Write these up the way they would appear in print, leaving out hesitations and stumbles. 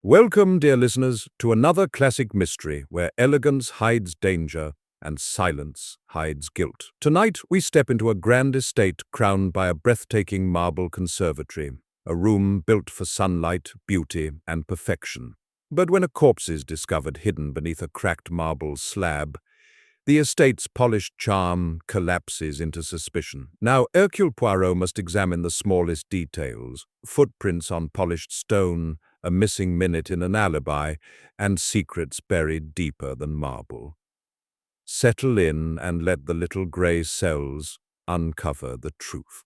Welcome, dear listeners, to another classic mystery where elegance hides danger and silence hides guilt. Tonight, we step into a grand estate crowned by a breathtaking marble conservatory, a room built for sunlight, beauty, and perfection. But when a corpse is discovered hidden beneath a cracked marble slab, the estate's polished charm collapses into suspicion. Now, Hercule Poirot must examine the smallest details: footprints on polished stone, a missing minute in an alibi, and secrets buried deeper than marble. Settle in and let the little grey cells uncover the truth.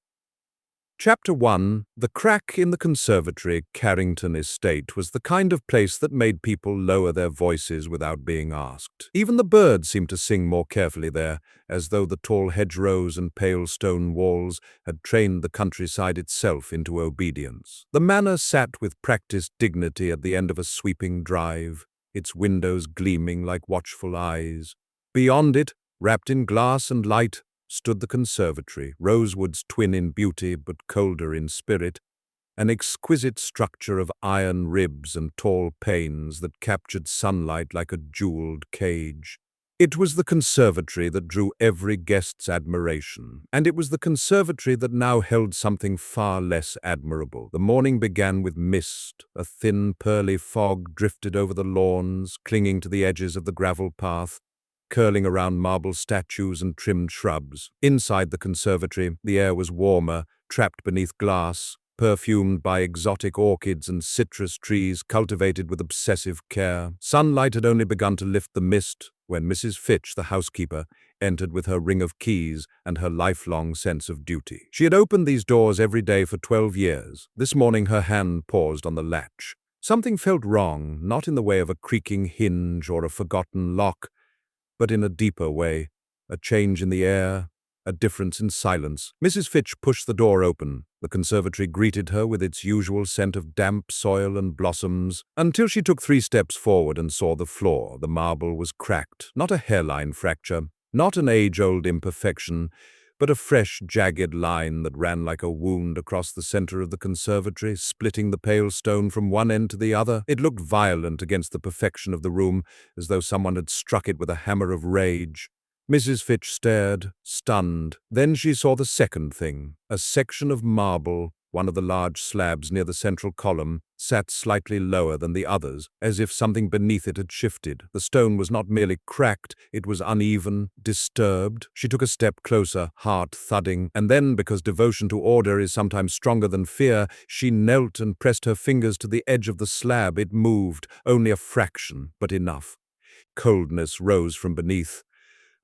Chapter 1. The crack in the Conservatory, Carrington Estate, was the kind of place that made people lower their voices without being asked. Even the birds seemed to sing more carefully there, as though the tall hedgerows and pale stone walls had trained the countryside itself into obedience. The manor sat with practiced dignity at the end of a sweeping drive, its windows gleaming like watchful eyes. Beyond it, wrapped in glass and light, stood the conservatory, Rosewood's twin in beauty but colder in spirit, an exquisite structure of iron ribs and tall panes that captured sunlight like a jeweled cage. It was the conservatory that drew every guest's admiration, and it was the conservatory that now held something far less admirable. The morning began with mist. A thin, pearly fog drifted over the lawns, clinging to the edges of the gravel path, curling around marble statues and trimmed shrubs. Inside the conservatory, the air was warmer, trapped beneath glass, perfumed by exotic orchids and citrus trees cultivated with obsessive care. Sunlight had only begun to lift the mist when Mrs. Fitch, the housekeeper, entered with her ring of keys and her lifelong sense of duty. She had opened these doors every day for 12 years. This morning her hand paused on the latch. Something felt wrong, not in the way of a creaking hinge or a forgotten lock, but in a deeper way, a change in the air, a difference in silence. Mrs. Fitch pushed the door open. The conservatory greeted her with its usual scent of damp soil and blossoms, until she took 3 steps forward and saw the floor. The marble was cracked, not a hairline fracture, not an age-old imperfection, but a fresh, jagged line that ran like a wound across the center of the conservatory, splitting the pale stone from one end to the other. It looked violent against the perfection of the room, as though someone had struck it with a hammer of rage. Mrs. Fitch stared, stunned. Then she saw the second thing. A section of marble, one of the large slabs near the central column, sat slightly lower than the others, as if something beneath it had shifted. The stone was not merely cracked, it was uneven, disturbed. She took a step closer, heart thudding, and then, because devotion to order is sometimes stronger than fear, she knelt and pressed her fingers to the edge of the slab. It moved, only a fraction, but enough. Coldness rose from beneath,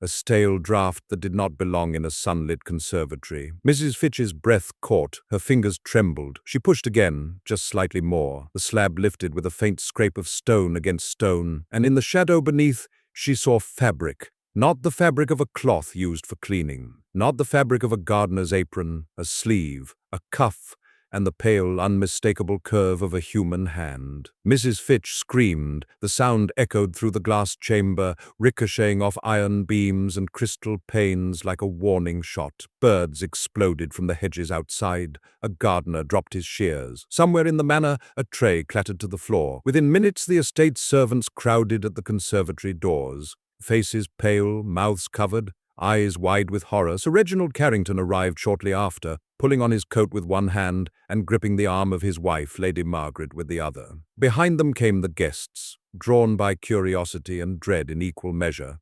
a stale draught that did not belong in a sunlit conservatory. Mrs. Fitch's breath caught, her fingers trembled. She pushed again, just slightly more. The slab lifted with a faint scrape of stone against stone, and in the shadow beneath, she saw fabric. Not the fabric of a cloth used for cleaning, not the fabric of a gardener's apron, a sleeve, a cuff, and the pale, unmistakable curve of a human hand. Mrs. Fitch screamed. The sound echoed through the glass chamber, ricocheting off iron beams and crystal panes like a warning shot. Birds exploded from the hedges outside. A gardener dropped his shears. Somewhere in the manor, a tray clattered to the floor. Within minutes, the estate's servants crowded at the conservatory doors. Faces pale, mouths covered, eyes wide with horror. Sir Reginald Carrington arrived shortly after, pulling on his coat with one hand and gripping the arm of his wife, Lady Margaret, with the other. Behind them came the guests, drawn by curiosity and dread in equal measure.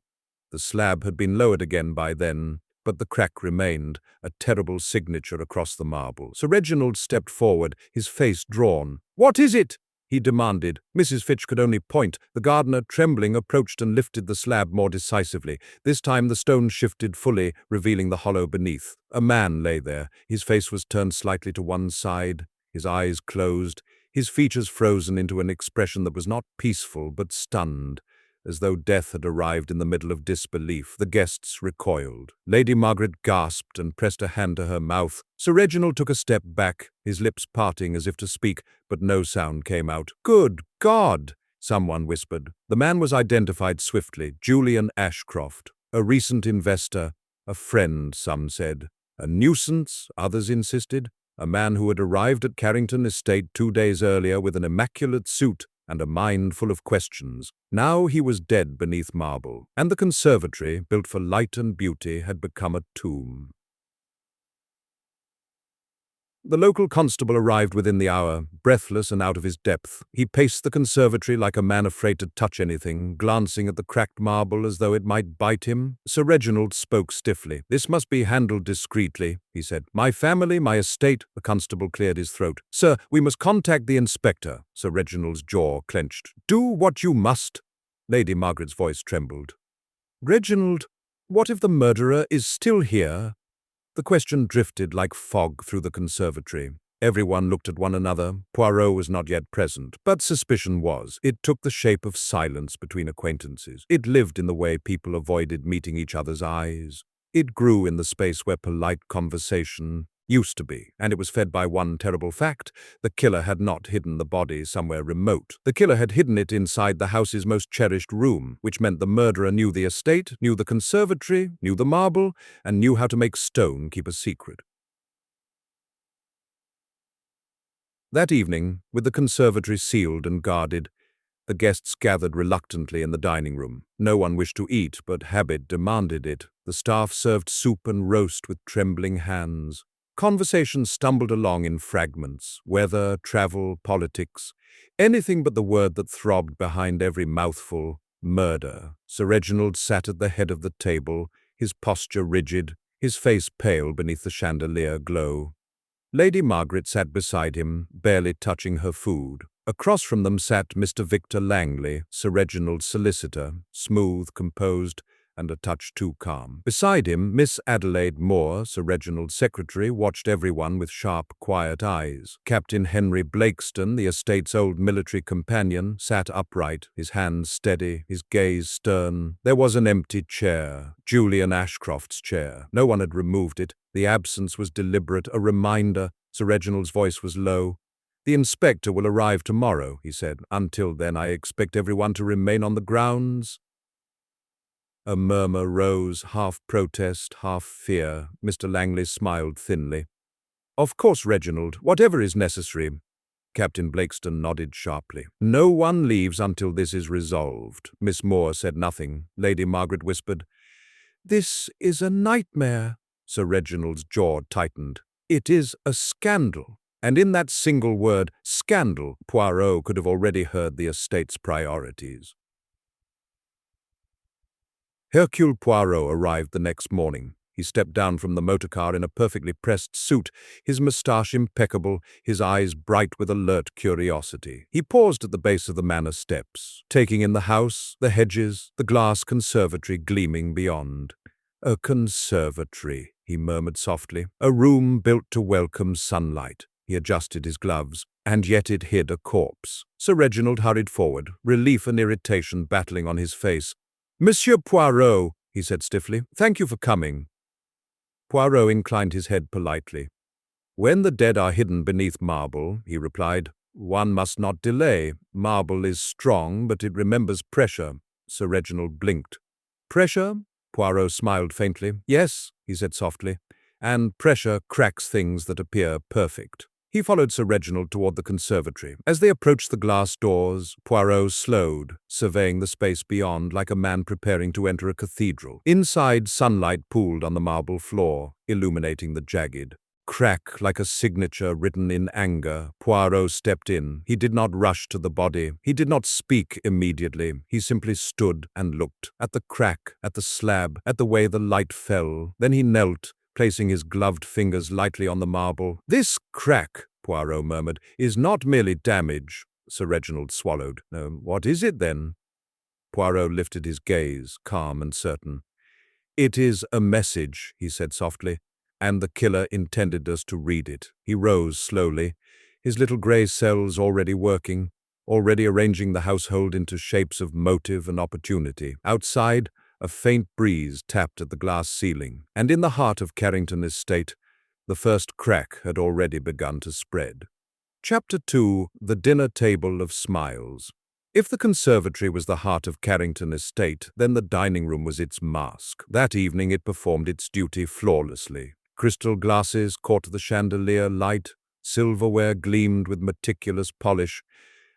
The slab had been lowered again by then, but the crack remained, a terrible signature across the marble. Sir Reginald stepped forward, his face drawn. "What is it?" he demanded. Mrs. Fitch could only point. The gardener, trembling, approached and lifted the slab more decisively. This time the stone shifted fully, revealing the hollow beneath. A man lay there. His face was turned slightly to one side, his eyes closed, his features frozen into an expression that was not peaceful but stunned, as though death had arrived in the middle of disbelief. The guests recoiled. Lady Margaret gasped and pressed a hand to her mouth. Sir Reginald took a step back, his lips parting as if to speak, but no sound came out. "Good God!" someone whispered. The man was identified swiftly: Julian Ashcroft, a recent investor, a friend, some said. A nuisance, others insisted. A man who had arrived at Carrington Estate 2 days earlier with an immaculate suit and a mind full of questions. Now he was dead beneath marble, and the conservatory, built for light and beauty, had become a tomb. The local constable arrived within the hour, breathless and out of his depth. He paced the conservatory like a man afraid to touch anything, glancing at the cracked marble as though it might bite him. Sir Reginald spoke stiffly. "This must be handled discreetly," he said. "My family, my estate—" The constable cleared his throat. "Sir, we must contact the inspector." Sir Reginald's jaw clenched. "Do what you must." Lady Margaret's voice trembled. "Reginald, what if the murderer is still here?" The question drifted like fog through the conservatory. Everyone looked at one another. Poirot was not yet present, but suspicion was. It took the shape of silence between acquaintances. It lived in the way people avoided meeting each other's eyes. It grew in the space where polite conversation used to be, and it was fed by one terrible fact. The killer had not hidden the body somewhere remote. The killer had hidden it inside the house's most cherished room, which meant the murderer knew the estate, knew the conservatory, knew the marble, and knew how to make stone keep a secret. That evening, with the conservatory sealed and guarded, the guests gathered reluctantly in the dining room. No one wished to eat, but habit demanded it. The staff served soup and roast with trembling hands. Conversation stumbled along in fragments: weather, travel, politics, anything but the word that throbbed behind every mouthful: murder. Sir Reginald sat at the head of the table, his posture rigid, his face pale beneath the chandelier glow. Lady Margaret sat beside him, barely touching her food. Across from them sat Mr. Victor Langley, Sir Reginald's solicitor, smooth, composed, and a touch too calm. Beside him, Miss Adelaide Moore, Sir Reginald's secretary, watched everyone with sharp, quiet eyes. Captain Henry Blakeston, the estate's old military companion, sat upright, his hands steady, his gaze stern. There was an empty chair, Julian Ashcroft's chair. No one had removed it. The absence was deliberate, a reminder. Sir Reginald's voice was low. "The inspector will arrive tomorrow," he said. "Until then, I expect everyone to remain on the grounds." A murmur rose, half protest, half fear. Mr. Langley smiled thinly. "Of course, Reginald, whatever is necessary." Captain Blakeston nodded sharply. "No one leaves until this is resolved." Miss Moore said nothing. Lady Margaret whispered, "This is a nightmare." Sir Reginald's jaw tightened. "It is a scandal." And in that single word, scandal, Poirot could have already heard the estate's priorities. Hercule Poirot arrived the next morning. He stepped down from the motor car in a perfectly pressed suit, his moustache impeccable, his eyes bright with alert curiosity. He paused at the base of the manor steps, taking in the house, the hedges, the glass conservatory gleaming beyond. "A conservatory," he murmured softly. "A room built to welcome sunlight." He adjusted his gloves, and yet it hid a corpse. Sir Reginald hurried forward, relief and irritation battling on his face. "Monsieur Poirot," he said stiffly, "thank you for coming." Poirot inclined his head politely. "When the dead are hidden beneath marble," he replied, "one must not delay. Marble is strong, but it remembers pressure." Sir Reginald blinked. "Pressure?" Poirot smiled faintly. "Yes," he said softly, "and pressure cracks things that appear perfect." He followed Sir Reginald toward the conservatory. As they approached the glass doors, Poirot slowed, surveying the space beyond like a man preparing to enter a cathedral. Inside, sunlight pooled on the marble floor, illuminating the jagged crack like a signature written in anger. Poirot stepped in. He did not rush to the body. He did not speak immediately. He simply stood and looked at the crack, at the slab, at the way the light fell. Then he knelt, placing his gloved fingers lightly on the marble. "This crack," Poirot murmured, "is not merely damage." Sir Reginald swallowed. "What is it, then?" Poirot lifted his gaze, calm and certain. "It is a message," he said softly, "and the killer intended us to read it." He rose slowly, his little grey cells already working, already arranging the household into shapes of motive and opportunity. Outside, a faint breeze tapped at the glass ceiling, and in the heart of Carrington Estate, the first crack had already begun to spread. Chapter 2: The Dinner Table of Smiles. If the conservatory was the heart of Carrington Estate, then the dining room was its mask. That evening it performed its duty flawlessly. Crystal glasses caught the chandelier light, silverware gleamed with meticulous polish,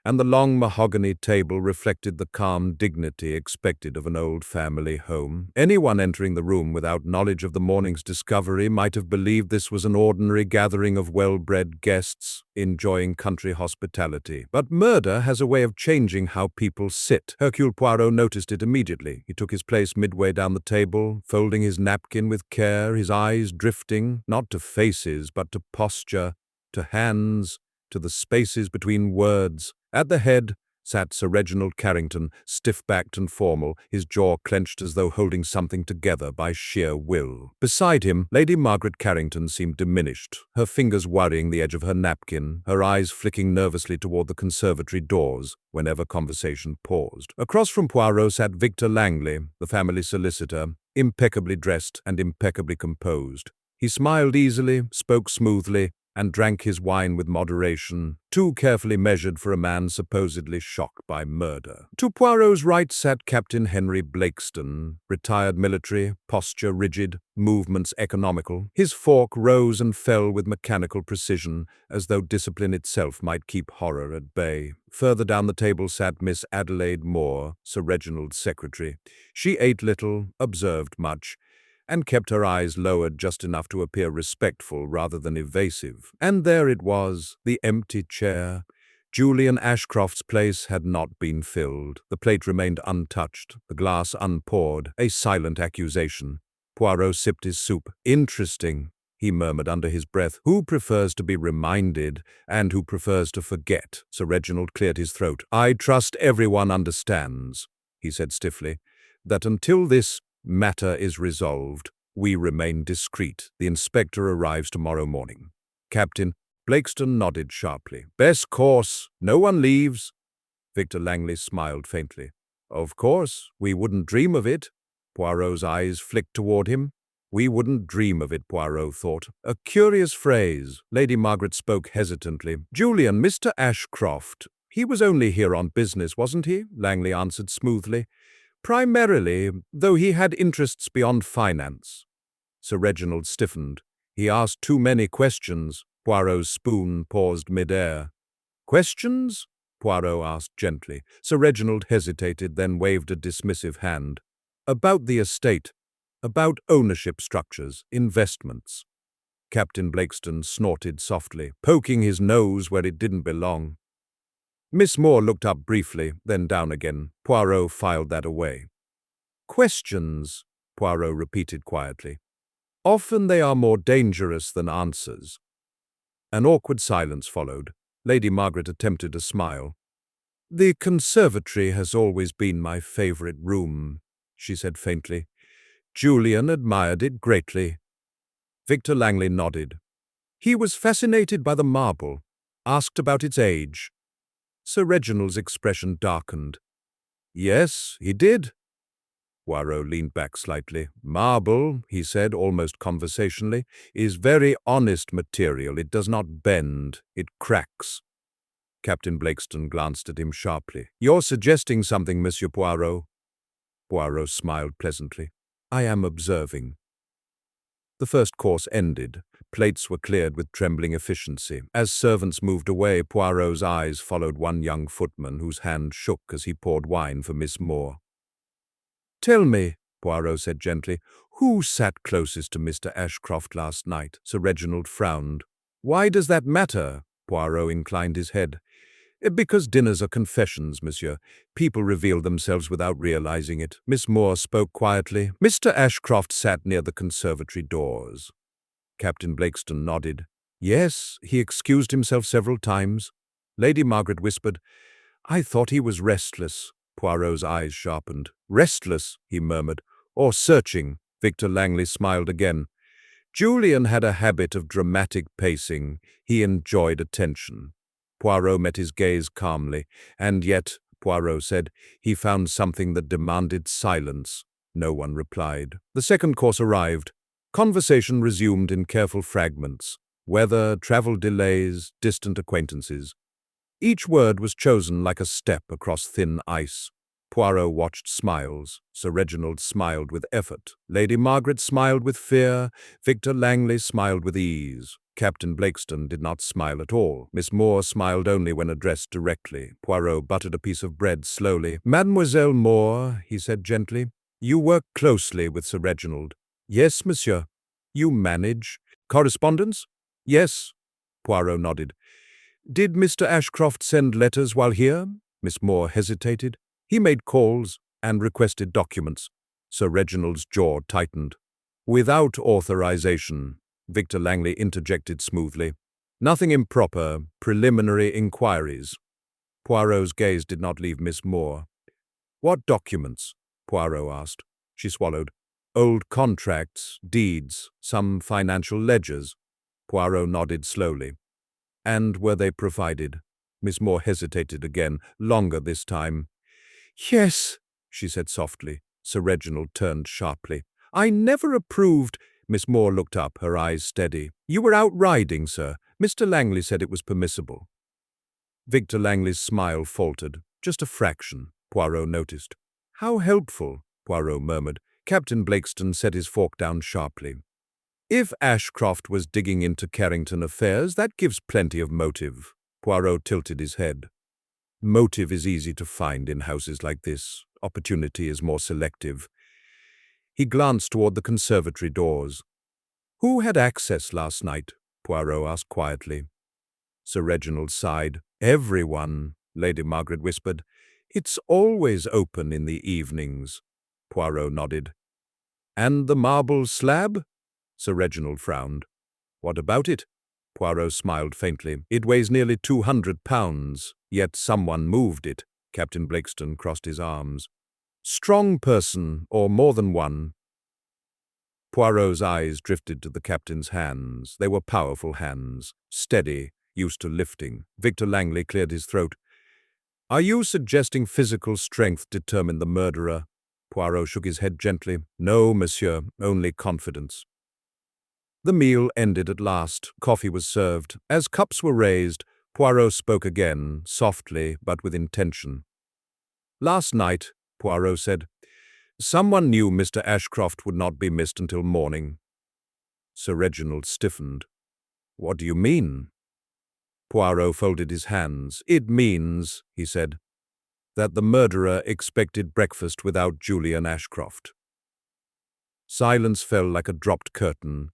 and the long mahogany table reflected the calm dignity expected of an old family home. Anyone entering the room without knowledge of the morning's discovery might have believed this was an ordinary gathering of well-bred guests enjoying country hospitality. But murder has a way of changing how people sit. Hercule Poirot noticed it immediately. He took his place midway down the table, folding his napkin with care, his eyes drifting, not to faces, but to posture, to hands, to the spaces between words. At the head sat Sir Reginald Carrington, stiff-backed and formal, his jaw clenched as though holding something together by sheer will. Beside him, Lady Margaret Carrington seemed diminished, her fingers worrying the edge of her napkin, her eyes flicking nervously toward the conservatory doors whenever conversation paused. Across from Poirot sat Victor Langley, the family solicitor, impeccably dressed and impeccably composed. He smiled easily, spoke smoothly, and drank his wine with moderation, too carefully measured for a man supposedly shocked by murder. To Poirot's right sat Captain Henry Blakeston, retired military, posture rigid, movements economical. His fork rose and fell with mechanical precision, as though discipline itself might keep horror at bay. Further down the table sat Miss Adelaide Moore, Sir Reginald's secretary. She ate little, observed much, and kept her eyes lowered just enough to appear respectful rather than evasive. And there it was, the empty chair. Julian Ashcroft's place had not been filled. The plate remained untouched, the glass unpoured, a silent accusation. Poirot sipped his soup. "Interesting," he murmured under his breath. "Who prefers to be reminded, and who prefers to forget?" Sir Reginald cleared his throat. "I trust everyone understands," he said stiffly, "that until this matter is resolved, we remain discreet. The inspector arrives tomorrow morning." Captain Blakeston nodded sharply. "Best course. No one leaves." Victor Langley smiled faintly. "Of course, we wouldn't dream of it." Poirot's eyes flicked toward him. "We wouldn't dream of it," Poirot thought. A curious phrase. Lady Margaret spoke hesitantly. "Julian, Mr. Ashcroft, he was only here on business, wasn't he?" Langley answered smoothly. "Primarily, though he had interests beyond finance." Sir Reginald stiffened. He asked too many questions. Poirot's spoon paused mid-air. "Questions?" Poirot asked gently. Sir Reginald hesitated, then waved a dismissive hand. "About the estate. About ownership structures, investments." Captain Blakeston snorted softly, poking his nose where it didn't belong. Miss Moore looked up briefly, then down again. Poirot filed that away. "Questions," Poirot repeated quietly. "Often they are more dangerous than answers." An awkward silence followed. Lady Margaret attempted a smile. "The conservatory has always been my favorite room," she said faintly. "Julian admired it greatly." Victor Langley nodded. "He was fascinated by the marble, asked about its age." Sir Reginald's expression darkened. "Yes, he did." Poirot leaned back slightly. "Marble," he said, almost conversationally, "is very honest material. It does not bend. It cracks." Captain Blakeston glanced at him sharply. "You're suggesting something, Monsieur Poirot." Poirot smiled pleasantly. "I am observing." The first course ended. Plates were cleared with trembling efficiency. As servants moved away, Poirot's eyes followed one young footman whose hand shook as he poured wine for Miss Moore. "Tell me," Poirot said gently, "who sat closest to Mr. Ashcroft last night?" Sir Reginald frowned. "Why does that matter?" Poirot inclined his head. "Because dinners are confessions, monsieur. People reveal themselves without realizing it." Miss Moore spoke quietly. "Mr. Ashcroft sat near the conservatory doors." Captain Blakeston nodded. "Yes, he excused himself several times." Lady Margaret whispered, "I thought he was restless." Poirot's eyes sharpened. "Restless," he murmured. "Or searching." Victor Langley smiled again. "Julian had a habit of dramatic pacing. He enjoyed attention." Poirot met his gaze calmly. "And yet," Poirot said, "he found something that demanded silence." No one replied. The second course arrived. Conversation resumed in careful fragments. Weather, travel delays, distant acquaintances. Each word was chosen like a step across thin ice. Poirot watched smiles. Sir Reginald smiled with effort. Lady Margaret smiled with fear. Victor Langley smiled with ease. Captain Blakeston did not smile at all. Miss Moore smiled only when addressed directly. Poirot buttered a piece of bread slowly. "Mademoiselle Moore," he said gently, "you work closely with Sir Reginald." "Yes, monsieur." "You manage correspondence?" "Yes." Poirot nodded. "Did Mr. Ashcroft send letters while here?" Miss Moore hesitated. "He made calls and requested documents." Sir Reginald's jaw tightened. "Without authorization," Victor Langley interjected smoothly. "Nothing improper, preliminary inquiries." Poirot's gaze did not leave Miss Moore. "What documents?" Poirot asked. She swallowed. "Old contracts, deeds, some financial ledgers." Poirot nodded slowly. "And were they provided?" Miss Moore hesitated again, longer this time. "Yes," she said softly. Sir Reginald turned sharply. "I never approved—" Miss Moore looked up, her eyes steady. "You were out riding, sir. Mr. Langley said it was permissible." Victor Langley's smile faltered. "Just a fraction," Poirot noticed. "How helpful," Poirot murmured. Captain Blakeston set his fork down sharply. "If Ashcroft was digging into Carrington affairs, that gives plenty of motive." Poirot tilted his head. "Motive is easy to find in houses like this. Opportunity is more selective." He glanced toward the conservatory doors. "Who had access last night?" Poirot asked quietly. Sir Reginald sighed. "Everyone," Lady Margaret whispered. "It's always open in the evenings." Poirot nodded. "And the marble slab?" Sir Reginald frowned. "What about it?" Poirot smiled faintly. "It weighs nearly 200 pounds, yet someone moved it." Captain Blakeston crossed his arms. "Strong person, or more than one?" Poirot's eyes drifted to the captain's hands. They were powerful hands, steady, used to lifting. Victor Langley cleared his throat. "Are you suggesting physical strength determined the murderer?" Poirot shook his head gently. "No, monsieur, only confidence." The meal ended at last. Coffee was served. As cups were raised, Poirot spoke again, softly but with intention. "Last night," Poirot said, "someone knew Mr. Ashcroft would not be missed until morning." Sir Reginald stiffened. "What do you mean?" Poirot folded his hands. "It means," he said, "that the murderer expected breakfast without Julian Ashcroft." Silence fell like a dropped curtain.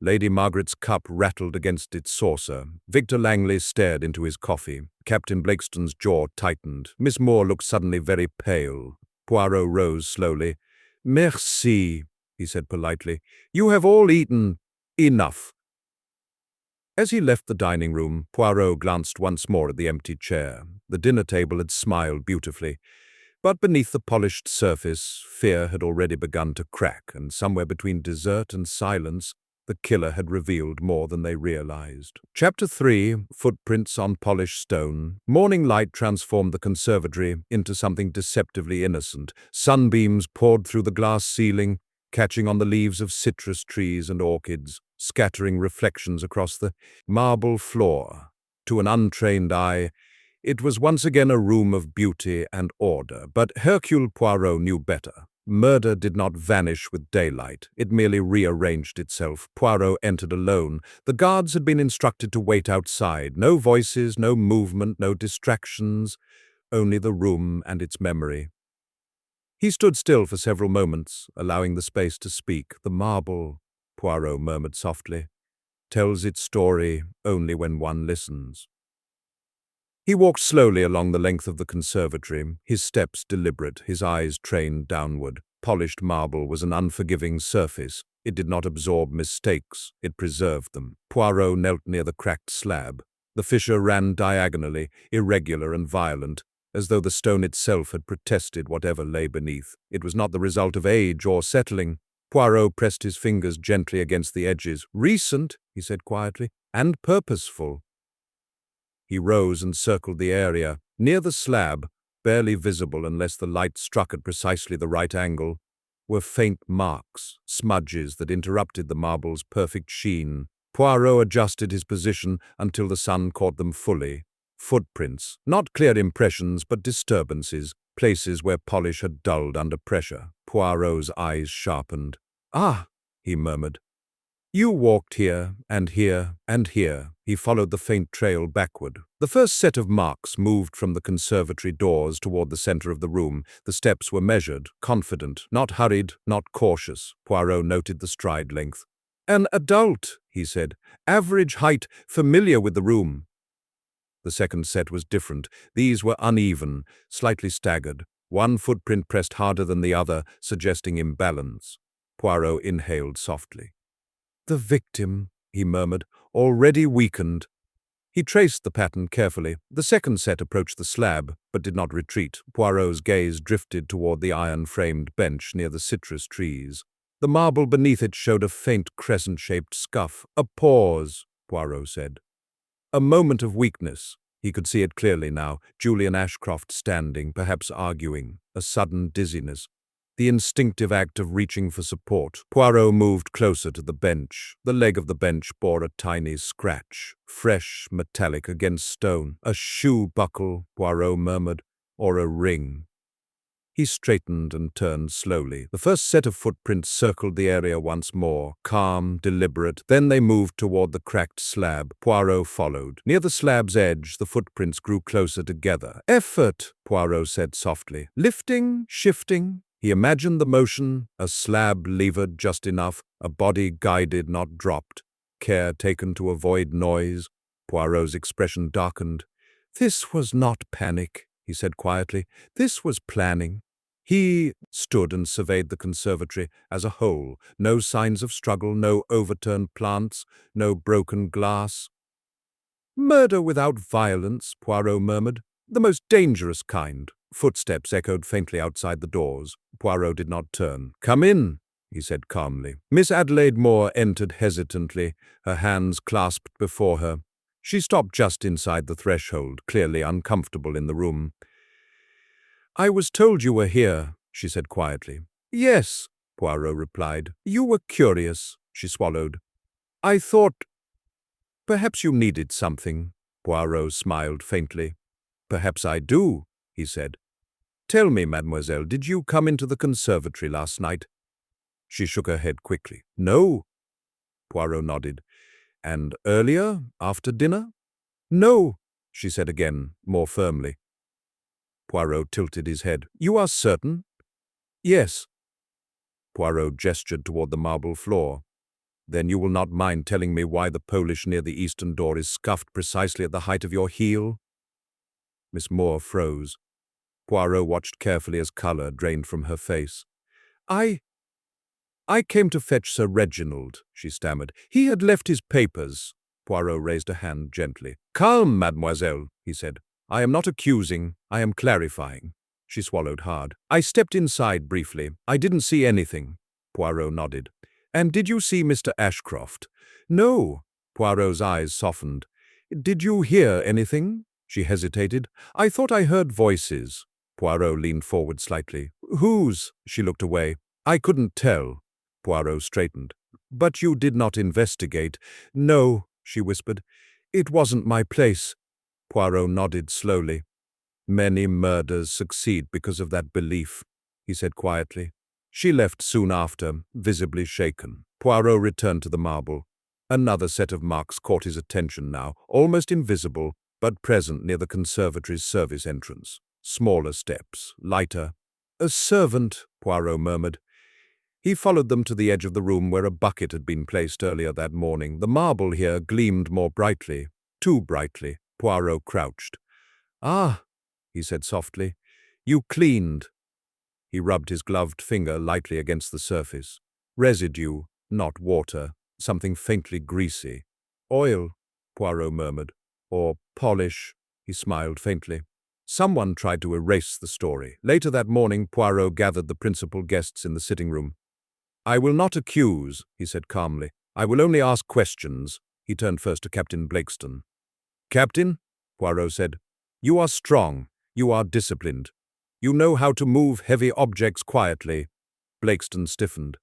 Lady Margaret's cup rattled against its saucer. Victor Langley stared into his coffee. Captain Blakeston's jaw tightened. Miss Moore looked suddenly very pale. Poirot rose slowly. "Merci," he said politely. "You have all eaten enough." As he left the dining room, Poirot glanced once more at the empty chair. The dinner table had smiled beautifully. But beneath the polished surface, fear had already begun to crack, and somewhere between dessert and silence, the killer had revealed more than they realized. Chapter 3, Footprints on Polished Stone. Morning light transformed the conservatory into something deceptively innocent. Sunbeams poured through the glass ceiling, catching on the leaves of citrus trees and orchids, scattering reflections across the marble floor. To an untrained eye, it was once again a room of beauty and order, but Hercule Poirot knew better. Murder did not vanish with daylight. It merely rearranged itself. Poirot entered alone. The guards had been instructed to wait outside. No voices, no movement, no distractions, only the room and its memory. He stood still for several moments, allowing the space to speak. "The marble," Poirot murmured softly, "tells its story only when one listens." He walked slowly along the length of the conservatory, his steps deliberate, his eyes trained downward. Polished marble was an unforgiving surface. It did not absorb mistakes, it preserved them. Poirot knelt near the cracked slab. The fissure ran diagonally, irregular and violent, as though the stone itself had protested whatever lay beneath. It was not the result of age or settling. Poirot pressed his fingers gently against the edges. "Recent," he said quietly, "and purposeful." He rose and circled the area. Near the slab, barely visible unless the light struck at precisely the right angle, were faint marks, smudges that interrupted the marble's perfect sheen. Poirot adjusted his position until the sun caught them fully. Footprints, not clear impressions but disturbances, places where polish had dulled under pressure. Poirot's eyes sharpened. "Ah," he murmured. You walked here, and here, and here. He followed the faint trail backward. The first set of marks moved from the conservatory doors toward the center of the room. The steps were measured, confident, not hurried, not cautious. Poirot noted the stride length. An adult, he said. Average height, familiar with the room. The second set was different. These were uneven, slightly staggered. One footprint pressed harder than the other, suggesting imbalance. Poirot inhaled softly. The victim, he murmured, already weakened. He traced the pattern carefully. The second set approached the slab, but did not retreat. Poirot's gaze drifted toward the iron-framed bench near the citrus trees. The marble beneath it showed a faint crescent-shaped scuff. A pause, Poirot said. A moment of weakness. He could see it clearly now. Julian Ashcroft standing, perhaps arguing. A sudden dizziness. The instinctive act of reaching for support. Poirot moved closer to the bench. The leg of the bench bore a tiny scratch, fresh, metallic against stone. A shoe buckle, Poirot murmured, or a ring. He straightened and turned slowly. The first set of footprints circled the area once more, calm, deliberate. Then they moved toward the cracked slab. Poirot followed. Near the slab's edge, the footprints grew closer together. Effort, Poirot said softly. Lifting, shifting. He imagined the motion, a slab levered just enough, a body guided, not dropped. Care taken to avoid noise. Poirot's expression darkened. This was not panic, he said quietly. This was planning. He stood and surveyed the conservatory as a whole. No signs of struggle, no overturned plants, no broken glass. Murder without violence, Poirot murmured. The most dangerous kind. Footsteps echoed faintly outside the doors. Poirot did not turn. Come in, he said calmly. Miss Adelaide Moore entered hesitantly, her hands clasped before her. She stopped just inside the threshold, clearly uncomfortable in the room. I was told you were here, she said quietly. Yes, Poirot replied. You were curious, she swallowed. I thought perhaps you needed something. Poirot smiled faintly. Perhaps I do, he said. Tell me, mademoiselle, did you come into the conservatory last night? She shook her head quickly. No. Poirot nodded. And earlier, after dinner? No, she said again, more firmly. Poirot tilted his head. You are certain? Yes. Poirot gestured toward the marble floor. Then you will not mind telling me why the Polish near the eastern door is scuffed precisely at the height of your heel? Miss Moore froze. Poirot watched carefully as color drained from her face. I came to fetch Sir Reginald, she stammered. He had left his papers. Poirot raised a hand gently. Calm, mademoiselle, he said. I am not accusing, I am clarifying. She swallowed hard. I stepped inside briefly. I didn't see anything. Poirot nodded. And did you see Mr. Ashcroft? No. Poirot's eyes softened. Did you hear anything? She hesitated. I thought I heard voices. Poirot leaned forward slightly. Whose? She looked away. I couldn't tell. Poirot straightened. But you did not investigate. No, she whispered. It wasn't my place. Poirot nodded slowly. Many murders succeed because of that belief, he said quietly. She left soon after, visibly shaken. Poirot returned to the marble. Another set of marks caught his attention now, almost invisible, but present near the conservatory's service entrance. Smaller steps, lighter. A servant, Poirot murmured. He followed them to the edge of the room where a bucket had been placed earlier that morning. The marble here gleamed more brightly, too brightly. Poirot crouched. Ah, he said softly. You cleaned. He rubbed his gloved finger lightly against the surface. Residue, not water, something faintly greasy. Oil, Poirot murmured. Or polish, he smiled faintly. Someone tried to erase the story. Later that morning, Poirot gathered the principal guests in the sitting room. I will not accuse, he said calmly. I will only ask questions. He turned first to Captain Blakeston. Captain, Poirot said, you are strong. You are disciplined. You know how to move heavy objects quietly. Blakeston stiffened.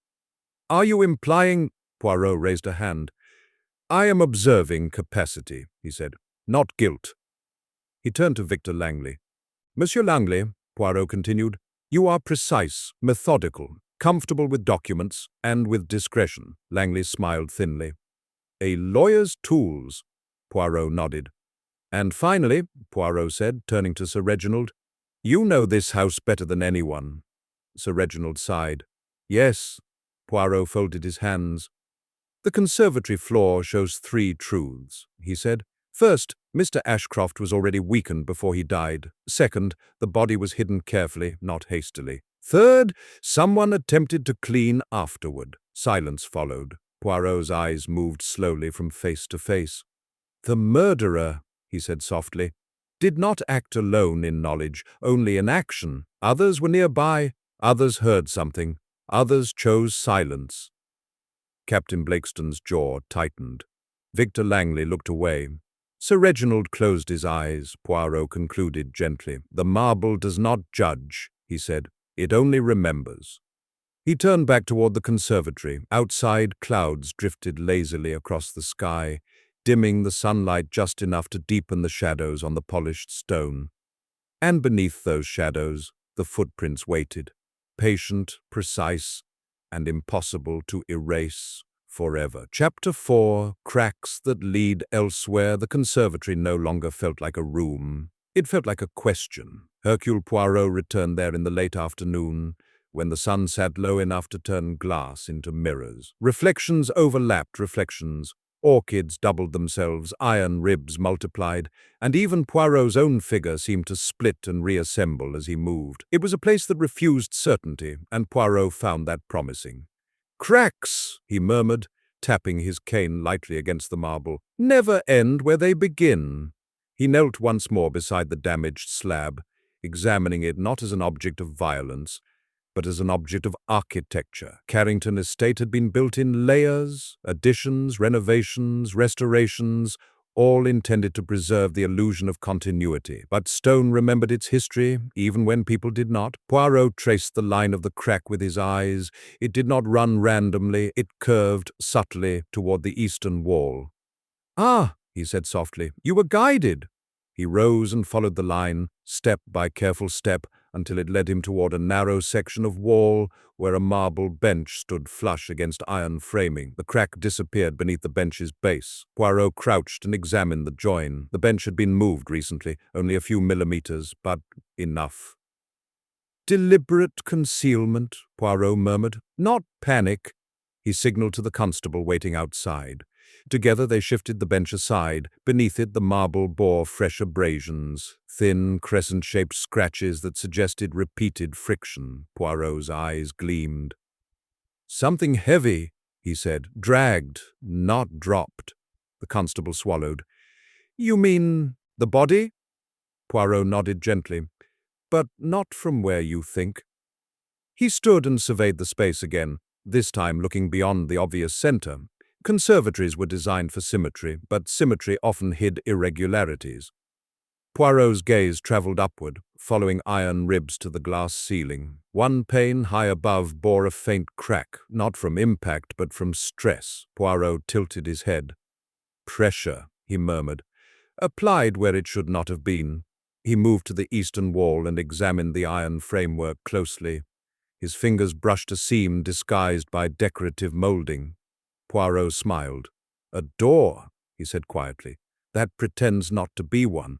Are you implying? Poirot raised a hand. I am observing capacity, he said, not guilt. He turned to Victor Langley. Monsieur Langley, Poirot continued, you are precise, methodical. comfortable with documents and with discretion. Langley smiled thinly. A lawyer's tools, Poirot nodded. And finally, Poirot said, turning to Sir Reginald, you know this house better than anyone. Sir Reginald sighed. Yes. Poirot folded his hands. The conservatory floor shows 3 truths, he said. First, Mr. Ashcroft was already weakened before he died. Second, the body was hidden carefully, not hastily. Third, someone attempted to clean afterward. Silence followed. Poirot's eyes moved slowly from face to face. The murderer, he said softly, did not act alone in knowledge, only in action. Others were nearby, others heard something, others chose silence. Captain Blakeston's jaw tightened. Victor Langley looked away. Sir Reginald closed his eyes. Poirot concluded gently. The marble does not judge, he said. It only remembers. He turned back toward the conservatory. Outside, clouds drifted lazily across the sky, dimming the sunlight just enough to deepen the shadows on the polished stone. And beneath those shadows, the footprints waited, patient, precise, and impossible to erase forever. Chapter 4, Cracks that Lead Elsewhere. The conservatory no longer felt like a room. It felt like a question. Hercule Poirot returned there in the late afternoon, when the sun sat low enough to turn glass into mirrors. Reflections overlapped reflections. Orchids doubled themselves, iron ribs multiplied, and even Poirot's own figure seemed to split and reassemble as he moved. It was a place that refused certainty, and Poirot found that promising. Cracks, he murmured, tapping his cane lightly against the marble, never end where they begin. He knelt once more beside the damaged slab, examining it not as an object of violence, but as an object of architecture. Carrington Estate had been built in layers, additions, renovations, restorations, all intended to preserve the illusion of continuity. But stone remembered its history, even when people did not. Poirot traced the line of the crack with his eyes. It did not run randomly, it curved subtly toward the eastern wall. Ah, he said softly, you were guided. He rose and followed the line, step by careful step, until it led him toward a narrow section of wall where a marble bench stood flush against iron framing. The crack disappeared beneath the bench's base. Poirot crouched and examined the join. The bench had been moved recently, only a few millimeters, but enough. Deliberate concealment, Poirot murmured. Not panic. He signaled to the constable waiting outside. Together they shifted the bench aside. Beneath it the marble bore fresh abrasions, thin, crescent-shaped scratches that suggested repeated friction. Poirot's eyes gleamed. Something heavy, he said, dragged, not dropped. The constable swallowed. You mean the body? Poirot nodded gently. But not from where you think. He stood and surveyed the space again, this time looking beyond the obvious center. Conservatories were designed for symmetry, but symmetry often hid irregularities. Poirot's gaze traveled upward, following iron ribs to the glass ceiling. One pane high above bore a faint crack, not from impact but from stress. Poirot tilted his head. Pressure, he murmured, applied where it should not have been. He moved to the eastern wall and examined the iron framework closely. His fingers brushed a seam disguised by decorative molding. Poirot smiled. A door, he said quietly, that pretends not to be one.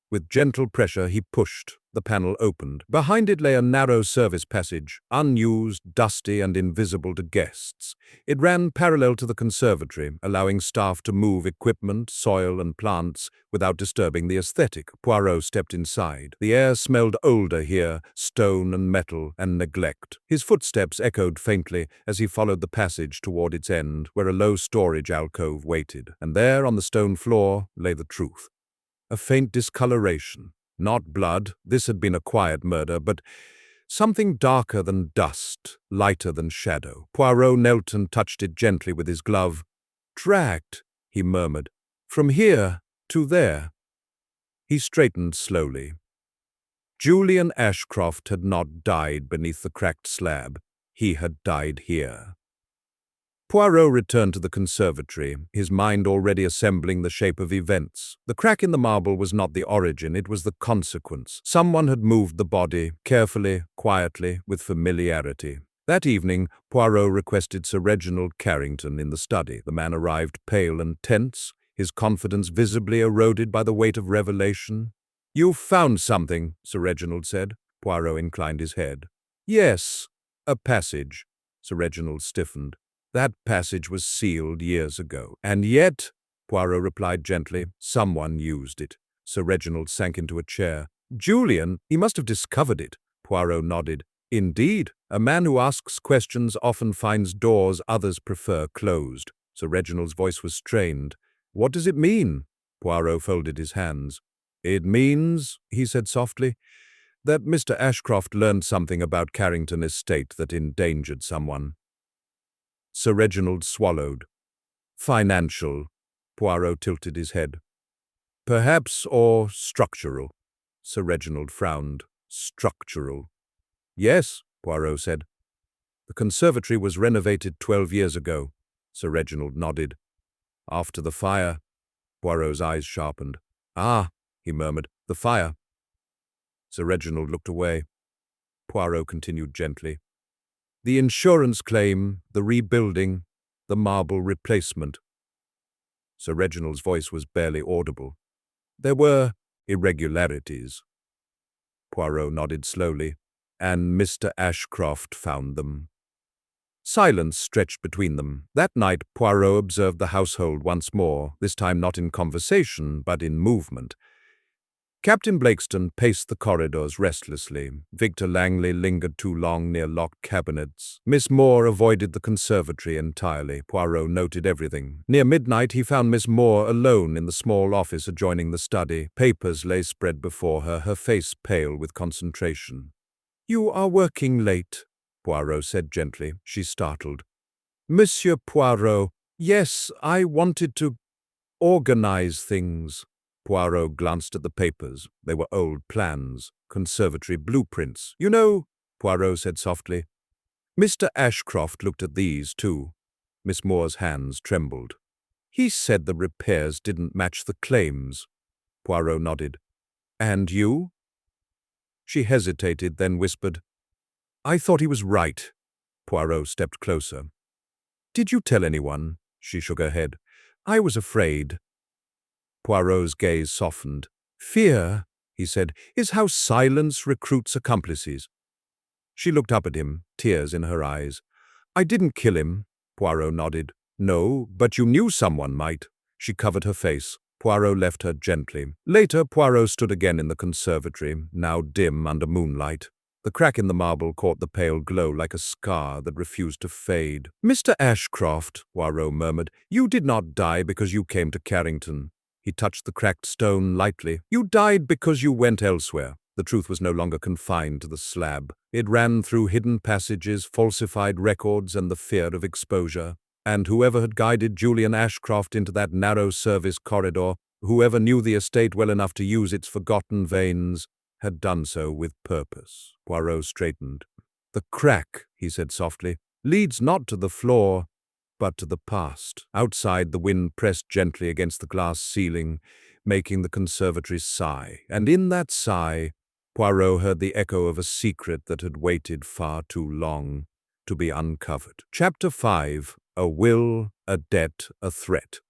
With gentle pressure he pushed. The panel opened. Behind it lay a narrow service passage, unused, dusty, and invisible to guests. It ran parallel to the conservatory, allowing staff to move equipment, soil, and plants without disturbing the aesthetic. Poirot stepped inside. The air smelled older here, stone and metal and neglect. His footsteps echoed faintly as he followed the passage toward its end, where a low storage alcove waited. And there, on the stone floor, lay the truth. A faint discoloration. Not blood, this had been a quiet murder, but something darker than dust, lighter than shadow. Poirot knelt and touched it gently with his glove. Dragged, he murmured, from here to there. He straightened slowly. Julian Ashcroft had not died beneath the cracked slab. He had died here. Poirot returned to the conservatory, his mind already assembling the shape of events. The crack in the marble was not the origin, it was the consequence. Someone had moved the body, carefully, quietly, with familiarity. That evening, Poirot requested Sir Reginald Carrington in the study. The man arrived pale and tense, his confidence visibly eroded by the weight of revelation. "You've found something," Sir Reginald said. Poirot inclined his head. "Yes, a passage." Sir Reginald stiffened. "That passage was sealed years ago. And yet," Poirot replied gently, "someone used it." Sir Reginald sank into a chair. "Julian, he must have discovered it." Poirot nodded. "Indeed, a man who asks questions often finds doors others prefer closed." Sir Reginald's voice was strained. "What does it mean?" Poirot folded his hands. "It means," he said softly, "that Mr. Ashcroft learned something about Carrington Estate that endangered someone." Sir Reginald swallowed. "Financial." Poirot tilted his head. "Perhaps, or structural." Sir Reginald frowned. "Structural." "Yes," Poirot said. "The conservatory was renovated 12 years ago." Sir Reginald nodded. "After the fire." Poirot's eyes sharpened. "Ah," he murmured, "the fire." Sir Reginald looked away. Poirot continued gently. "The insurance claim, the rebuilding, the marble replacement." Sir Reginald's voice was barely audible. "There were irregularities." Poirot nodded slowly. "And Mr. Ashcroft found them." Silence stretched between them. That night, Poirot observed the household once more, this time not in conversation, but in movement. Captain Blakeston paced the corridors restlessly. Victor Langley lingered too long near locked cabinets. Miss Moore avoided the conservatory entirely. Poirot noted everything. Near midnight, he found Miss Moore alone in the small office adjoining the study. Papers lay spread before her, her face pale with concentration. "You are working late," Poirot said gently. She startled. "Monsieur Poirot, yes, I wanted to organize things." Poirot glanced at the papers. They were old plans, conservatory blueprints. "You know," Poirot said softly, "Mr. Ashcroft looked at these too." Miss Moore's hands trembled. "He said the repairs didn't match the claims." Poirot nodded. "And you?" She hesitated, then whispered, "I thought he was right." Poirot stepped closer. "Did you tell anyone?" She shook her head. "I was afraid." Poirot's gaze softened. "Fear," he said, "is how silence recruits accomplices." She looked up at him, tears in her eyes. "I didn't kill him." Poirot nodded. "No, but you knew someone might." She covered her face. Poirot left her gently. Later, Poirot stood again in the conservatory, now dim under moonlight. The crack in the marble caught the pale glow like a scar that refused to fade. "Mr. Ashcroft," Poirot murmured, "you did not die because you came to Carrington." He touched the cracked stone lightly. "You died because you went elsewhere." The truth was no longer confined to the slab. It ran through hidden passages, falsified records, and the fear of exposure. And whoever had guided Julian Ashcroft into that narrow service corridor, whoever knew the estate well enough to use its forgotten veins, had done so with purpose. Poirot straightened. "The crack," he said softly, "leads not to the floor, but to the past." Outside, the wind pressed gently against the glass ceiling, making the conservatory sigh. And in that sigh, Poirot heard the echo of a secret that had waited far too long to be uncovered. Chapter 5. A Will, a Debt, a Threat.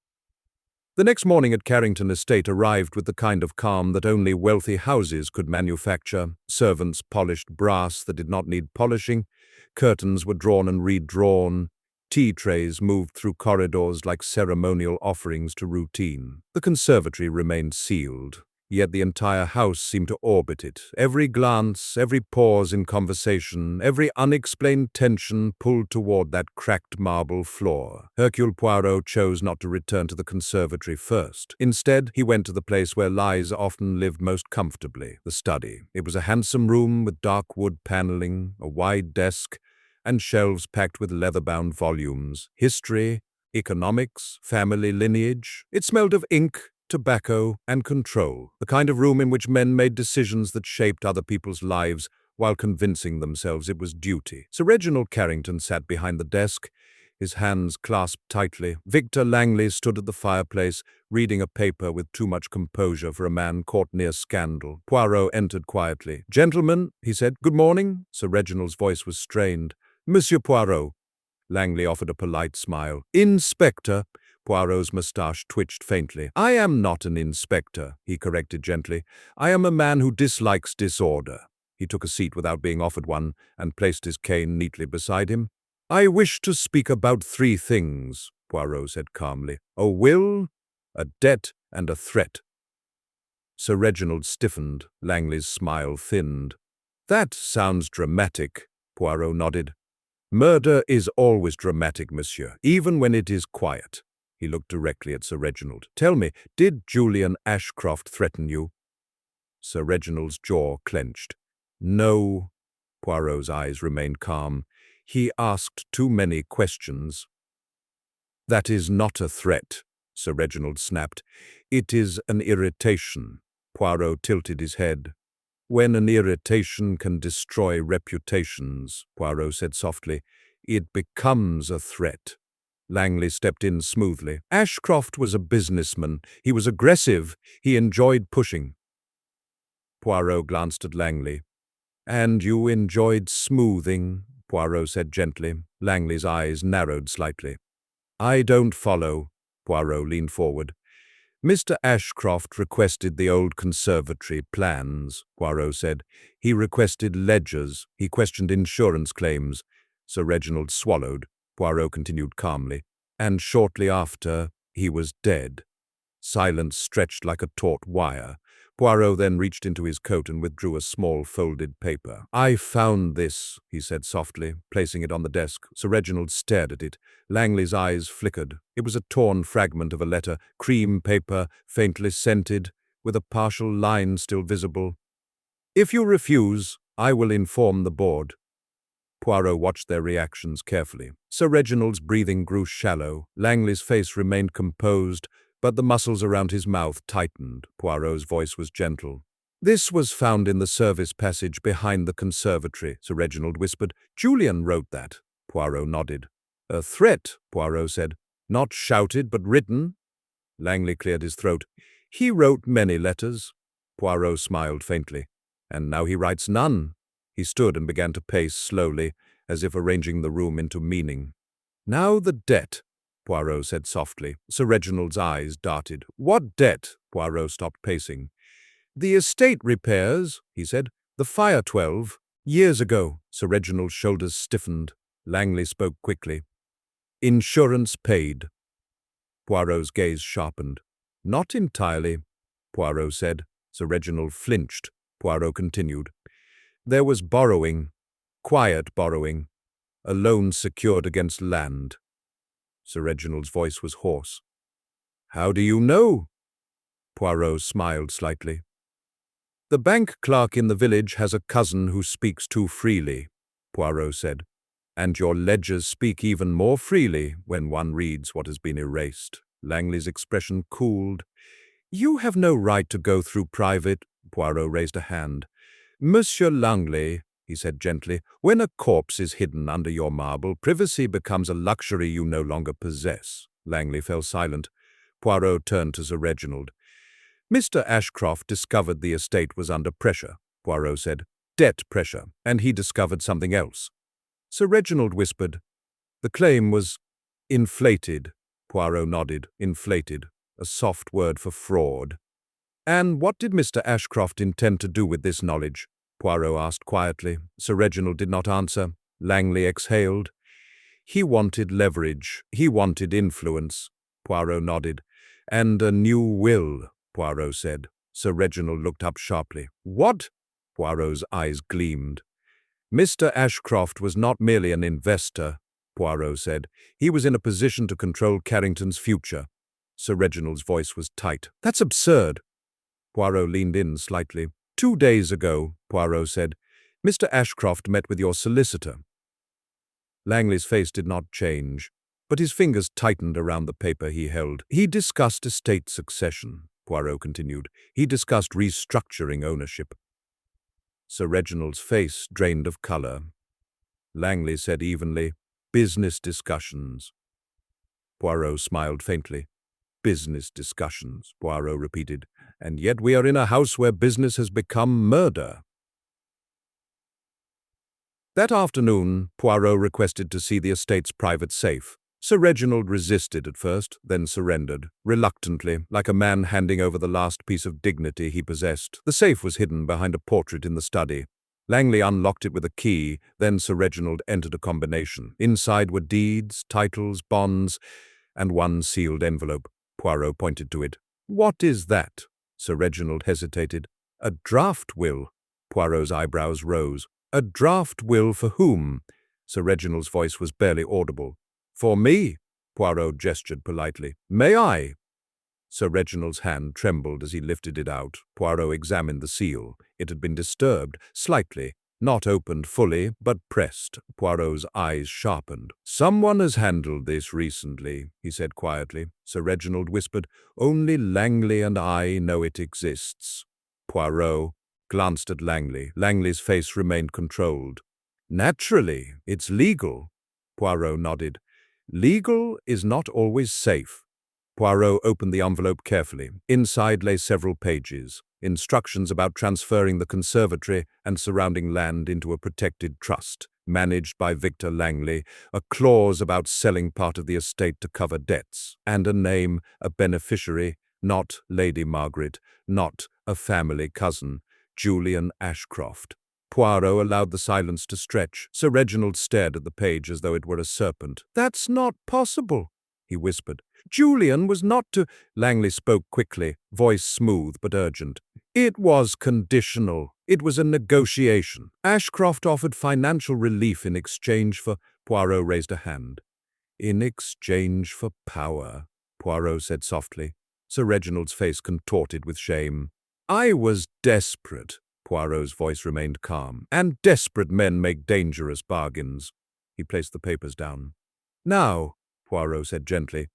The next morning at Carrington Estate arrived with the kind of calm that only wealthy houses could manufacture. Servants polished brass that did not need polishing. Curtains were drawn and redrawn. Tea trays moved through corridors like ceremonial offerings to routine. The conservatory remained sealed, yet the entire house seemed to orbit it. Every glance, every pause in conversation, every unexplained tension pulled toward that cracked marble floor. Hercule Poirot chose not to return to the conservatory first. Instead, he went to the place where lies often lived most comfortably, the study. It was a handsome room with dark wood paneling, a wide desk, and shelves packed with leather-bound volumes. History, economics, family lineage. It smelled of ink, tobacco, and control, the kind of room in which men made decisions that shaped other people's lives while convincing themselves it was duty. Sir Reginald Carrington sat behind the desk, his hands clasped tightly. Victor Langley stood at the fireplace, reading a paper with too much composure for a man caught near scandal. Poirot entered quietly. "Gentlemen," he said. "Good morning." Sir Reginald's voice was strained. Monsieur Poirot. Langley offered a polite smile. Inspector. Poirot's moustache twitched faintly. I am not an inspector, he corrected gently. I am a man who dislikes disorder. He took a seat without being offered one and placed his cane neatly beside him. I wish to speak about 3 things, Poirot said calmly. A will, a debt, and a threat. Sir Reginald stiffened. Langley's smile thinned. That sounds dramatic, Poirot nodded. Murder is always dramatic, monsieur, even when it is quiet. He looked directly at Sir Reginald. Tell me, did Julian Ashcroft threaten you? Sir Reginald's jaw clenched. No. Poirot's eyes remained calm. He asked too many questions. That is not a threat, Sir Reginald snapped. It is an irritation. Poirot tilted his head. When an irritation can destroy reputations, Poirot said softly, it becomes a threat. Langley stepped in smoothly. Ashcroft was a businessman. He was aggressive. He enjoyed pushing. Poirot glanced at Langley. And you enjoyed smoothing, Poirot said gently. Langley's eyes narrowed slightly. I don't follow. Poirot leaned forward. Mr. Ashcroft requested the old conservatory plans, Poirot said. He requested ledgers. He questioned insurance claims. Sir Reginald swallowed. Poirot continued calmly. And shortly after, he was dead. Silence stretched like a taut wire. Poirot then reached into his coat and withdrew a small folded paper. I found this, he said softly, placing it on the desk. Sir Reginald stared at it. Langley's eyes flickered. It was a torn fragment of a letter, cream paper, faintly scented, with a partial line still visible. If you refuse, I will inform the board. Poirot watched their reactions carefully. Sir Reginald's breathing grew shallow. Langley's face remained composed, but the muscles around his mouth tightened. Poirot's voice was gentle. This was found in the service passage behind the conservatory, Sir Reginald whispered. Julian wrote that. Poirot nodded. A threat, Poirot said. Not shouted, but written. Langley cleared his throat. He wrote many letters. Poirot smiled faintly. And now he writes none. He stood and began to pace slowly, as if arranging the room into meaning. Now the debt, Poirot said softly. Sir Reginald's eyes darted. What debt? Poirot stopped pacing. The estate repairs, he said. The fire 12 years ago. Sir Reginald's shoulders stiffened. Langley spoke quickly. Insurance paid. Poirot's gaze sharpened. Not entirely, Poirot said. Sir Reginald flinched. Poirot continued. There was borrowing, quiet borrowing, a loan secured against land. Sir Reginald's voice was hoarse. How do you know? Poirot smiled slightly. The bank clerk in the village has a cousin who speaks too freely, Poirot said. And your ledgers speak even more freely when one reads what has been erased. Langley's expression cooled. You have no right to go through private. Poirot raised a hand. Monsieur Langley, he said gently, when a corpse is hidden under your marble, privacy becomes a luxury you no longer possess. Langley fell silent. Poirot turned to Sir Reginald. Mr. Ashcroft discovered the estate was under pressure, Poirot said. Debt pressure, and he discovered something else. Sir Reginald whispered. The claim was inflated. Poirot nodded. Inflated, a soft word for fraud. And what did Mr. Ashcroft intend to do with this knowledge? Poirot asked quietly. Sir Reginald did not answer. Langley exhaled. He wanted leverage. He wanted influence. Poirot nodded. And a new will, Poirot said. Sir Reginald looked up sharply. What? Poirot's eyes gleamed. Mr. Ashcroft was not merely an investor, Poirot said. He was in a position to control Carrington's future. Sir Reginald's voice was tight. That's absurd. Poirot leaned in slightly. 2 days ago, Poirot said, Mr. Ashcroft met with your solicitor. Langley's face did not change, but his fingers tightened around the paper he held. He discussed estate succession, Poirot continued. He discussed restructuring ownership. Sir Reginald's face drained of color. Langley said evenly, business discussions. Poirot smiled faintly. Business discussions, Poirot repeated. And yet we are in a house where business has become murder. That afternoon, Poirot requested to see the estate's private safe. Sir Reginald resisted at first, then surrendered, reluctantly, like a man handing over the last piece of dignity he possessed. The safe was hidden behind a portrait in the study. Langley unlocked it with a key, then Sir Reginald entered a combination. Inside were deeds, titles, bonds, and one sealed envelope. Poirot pointed to it. "What is that?" Sir Reginald hesitated. "A draft will." Poirot's eyebrows rose. "A draft will for whom?" Sir Reginald's voice was barely audible. "For me," Poirot gestured politely. "May I?" Sir Reginald's hand trembled as he lifted it out. Poirot examined the seal. It had been disturbed, slightly, not opened fully, but pressed. Poirot's eyes sharpened. "Someone has handled this recently," he said quietly. Sir Reginald whispered, "Only Langley and I know it exists." Poirot glanced at Langley. Langley's face remained controlled. "Naturally, it's legal." Poirot nodded. "Legal is not always safe." Poirot opened the envelope carefully. Inside lay several pages, instructions about transferring the conservatory and surrounding land into a protected trust, managed by Victor Langley, a clause about selling part of the estate to cover debts, and a name, a beneficiary, not Lady Margaret, not a family cousin, Julian Ashcroft. Poirot allowed the silence to stretch. Sir Reginald stared at the page as though it were a serpent. "That's not possible," he whispered. "Julian was not to—" Langley spoke quickly, voice smooth but urgent. "It was conditional. It was a negotiation. Ashcroft offered financial relief in exchange for—" Poirot raised a hand. "In exchange for power," Poirot said softly. Sir Reginald's face contorted with shame. "I was desperate." Poirot's voice remained calm. "And desperate men make dangerous bargains." He placed the papers down. "Now," Poirot said gently,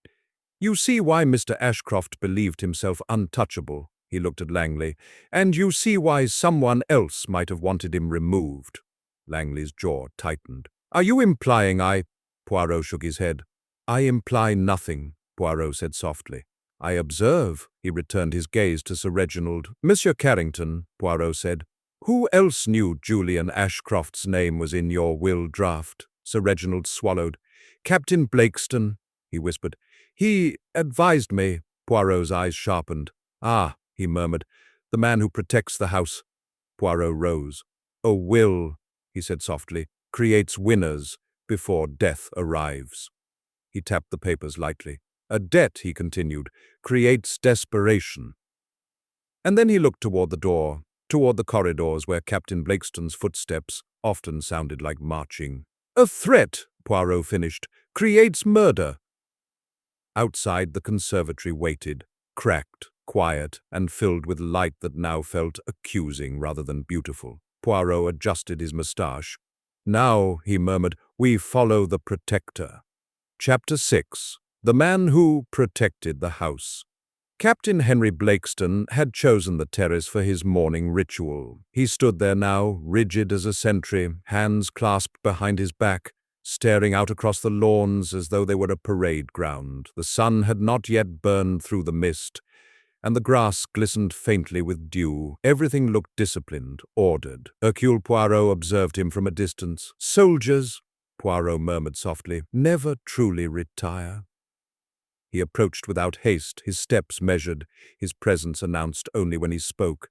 "you see why Mr. Ashcroft believed himself untouchable." He looked at Langley. "And you see why someone else might have wanted him removed." Langley's jaw tightened. "Are you implying I—" Poirot shook his head. "I imply nothing," Poirot said softly. "I observe." He returned his gaze to Sir Reginald. "Monsieur Carrington," Poirot said, "who else knew Julian Ashcroft's name was in your will draft?" Sir Reginald swallowed. "Captain Blakeston," he whispered. "He advised me." Poirot's eyes sharpened. "Ah," he murmured, "the man who protects the house." Poirot rose. "A will," he said softly, "creates winners before death arrives." He tapped the papers lightly. "A debt," he continued, "creates desperation." And then he looked toward the door, toward the corridors where Captain Blakeston's footsteps often sounded like marching. "A threat," Poirot finished, "creates murder." Outside, the conservatory waited, cracked, quiet, and filled with light that now felt accusing rather than beautiful. Poirot adjusted his moustache. "Now," he murmured, "we follow the protector." Chapter 6. The Man Who Protected the House. Captain Henry Blakeston had chosen the terrace for his morning ritual. He stood there now, rigid as a sentry, hands clasped behind his back, staring out across the lawns as though they were a parade ground. The sun had not yet burned through the mist, and the grass glistened faintly with dew. Everything looked disciplined, ordered. Hercule Poirot observed him from a distance. "Soldiers," Poirot murmured softly, "never truly retire." He approached without haste, his steps measured, his presence announced only when he spoke.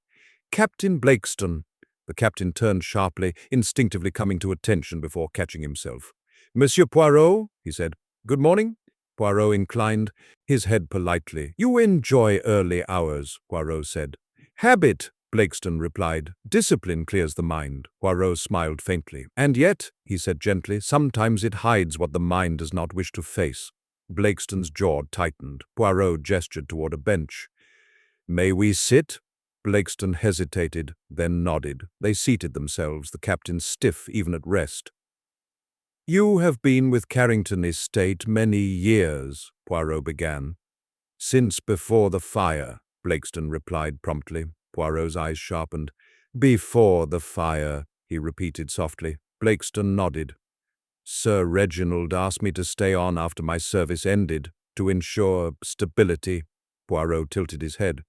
"Captain Blakeston." The captain turned sharply, instinctively coming to attention before catching himself. "Monsieur Poirot," he said. "Good morning." Poirot inclined his head politely. "You enjoy early hours," Poirot said. "Habit," Blakeston replied. "Discipline clears the mind." Poirot smiled faintly. "And yet," he said gently, "sometimes it hides what the mind does not wish to face." Blakeston's jaw tightened. Poirot gestured toward a bench. "May we sit?" Blakeston hesitated, then nodded. They seated themselves, the captain stiff even at rest. "You have been with Carrington Estate many years," Poirot began. "Since before the fire," Blakeston replied promptly. Poirot's eyes sharpened. "Before the fire," he repeated softly. Blakeston nodded. "Sir Reginald asked me to stay on after my service ended, to ensure stability." Poirot tilted his head.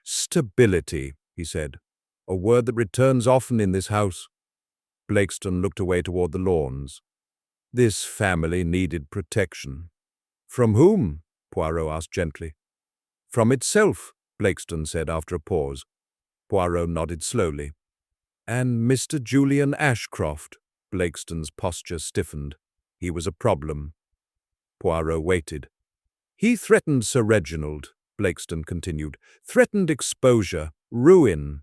"Stability," he said. "A word that returns often in this house." Blakeston looked away toward the lawns. This family needed protection. From whom? Poirot asked gently. From itself, Blakeston said after a pause. Poirot nodded slowly. And Mr. Julian Ashcroft? Blakeston's posture stiffened. He was a problem. Poirot waited. He threatened Sir Reginald, Blakeston continued. Threatened exposure, ruin.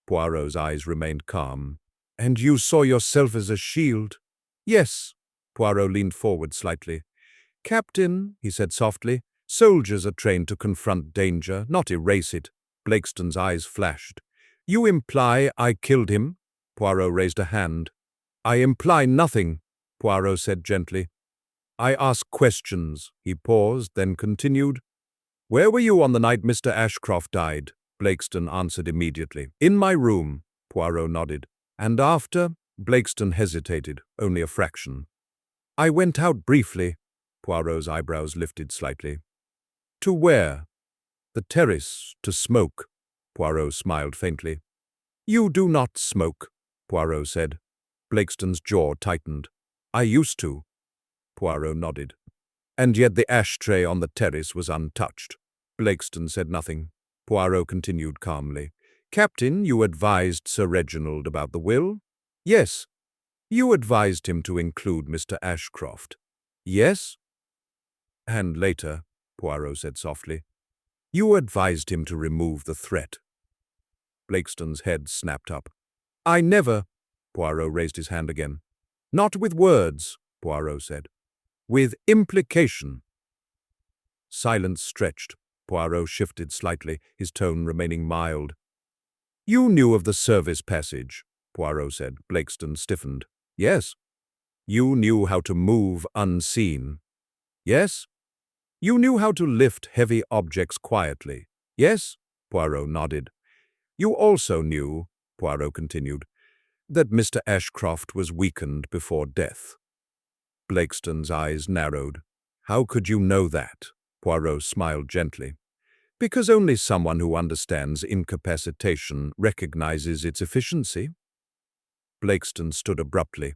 Poirot's eyes remained calm. And you saw yourself as a shield? Yes. Poirot leaned forward slightly. Captain, he said softly, soldiers are trained to confront danger, not erase it. Blakeston's eyes flashed. You imply I killed him? Poirot raised a hand. I imply nothing, Poirot said gently. I ask questions. He paused, then continued. Where were you on the night Mr. Ashcroft died? Blakeston answered immediately. In my room, Poirot nodded. And after? Blakeston hesitated, only a fraction. I went out briefly. Poirot's eyebrows lifted slightly. To where? The terrace, to smoke. Poirot smiled faintly. You do not smoke, Poirot said. Blakeston's jaw tightened. I used to. Poirot nodded. And yet the ashtray on the terrace was untouched. Blakeston said nothing. Poirot continued calmly. Captain, you advised Sir Reginald about the will? Yes. You advised him to include Mr. Ashcroft? Yes. And later, Poirot said softly, you advised him to remove the threat. Blakeston's head snapped up. I never. Poirot raised his hand again. Not with words, Poirot said. With implication. Silence stretched. Poirot shifted slightly, his tone remaining mild. You knew of the service passage, Poirot said. Blakeston stiffened. Yes. You knew how to move unseen. Yes. You knew how to lift heavy objects quietly. Yes. Poirot nodded. You also knew, Poirot continued, that Mr. Ashcroft was weakened before death. Blakeston's eyes narrowed. How could you know that? Poirot smiled gently. Because only someone who understands incapacitation recognizes its efficiency. Blakeston stood abruptly.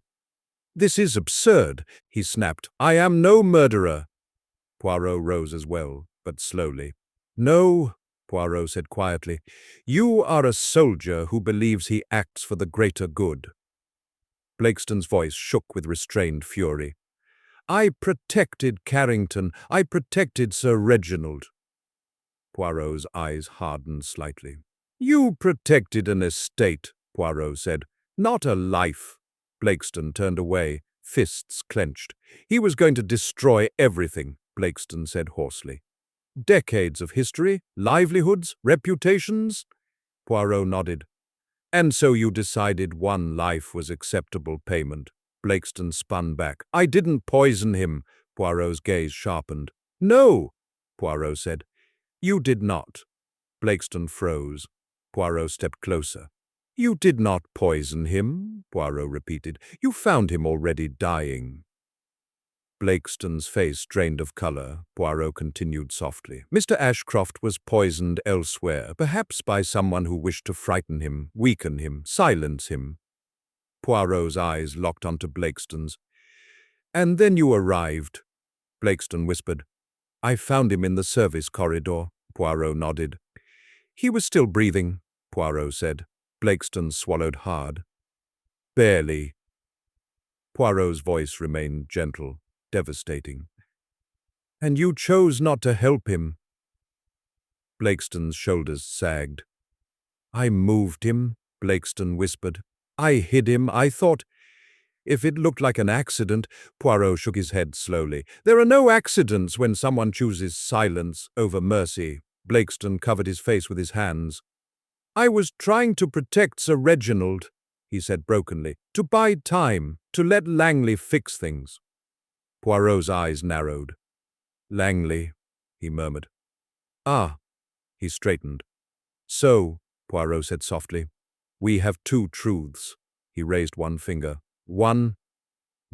This is absurd, he snapped. I am no murderer. Poirot rose as well, but slowly. No, Poirot said quietly. You are a soldier who believes he acts for the greater good. Blakeston's voice shook with restrained fury. I protected Carrington. I protected Sir Reginald. Poirot's eyes hardened slightly. You protected an estate, Poirot said, not a life. Blakeston turned away, fists clenched. He was going to destroy everything, Blakeston said hoarsely. Decades of history, livelihoods, reputations? Poirot nodded. And so you decided one life was acceptable payment. Blakeston spun back. I didn't poison him. Poirot's gaze sharpened. No, Poirot said. You did not. Blakeston froze. Poirot stepped closer. You did not poison him, Poirot repeated. You found him already dying. Blakeston's face drained of color. Poirot continued softly. Mr. Ashcroft was poisoned elsewhere, perhaps by someone who wished to frighten him, weaken him, silence him. Poirot's eyes locked onto Blakeston's. And then you arrived, Blakeston whispered. I found him in the service corridor. Poirot nodded. He was still breathing, Poirot said. Blakeston swallowed hard. Barely. Poirot's voice remained gentle, devastating. And you chose not to help him. Blakeston's shoulders sagged. I moved him, Blakeston whispered. I hid him. I thought, if it looked like an accident. Poirot shook his head slowly. There are no accidents when someone chooses silence over mercy. Blakeston covered his face with his hands. I was trying to protect Sir Reginald, he said brokenly, to bide time, to let Langley fix things. Poirot's eyes narrowed. Langley, he murmured. Ah, he straightened. So, Poirot said softly, we have two truths. He raised one finger. One,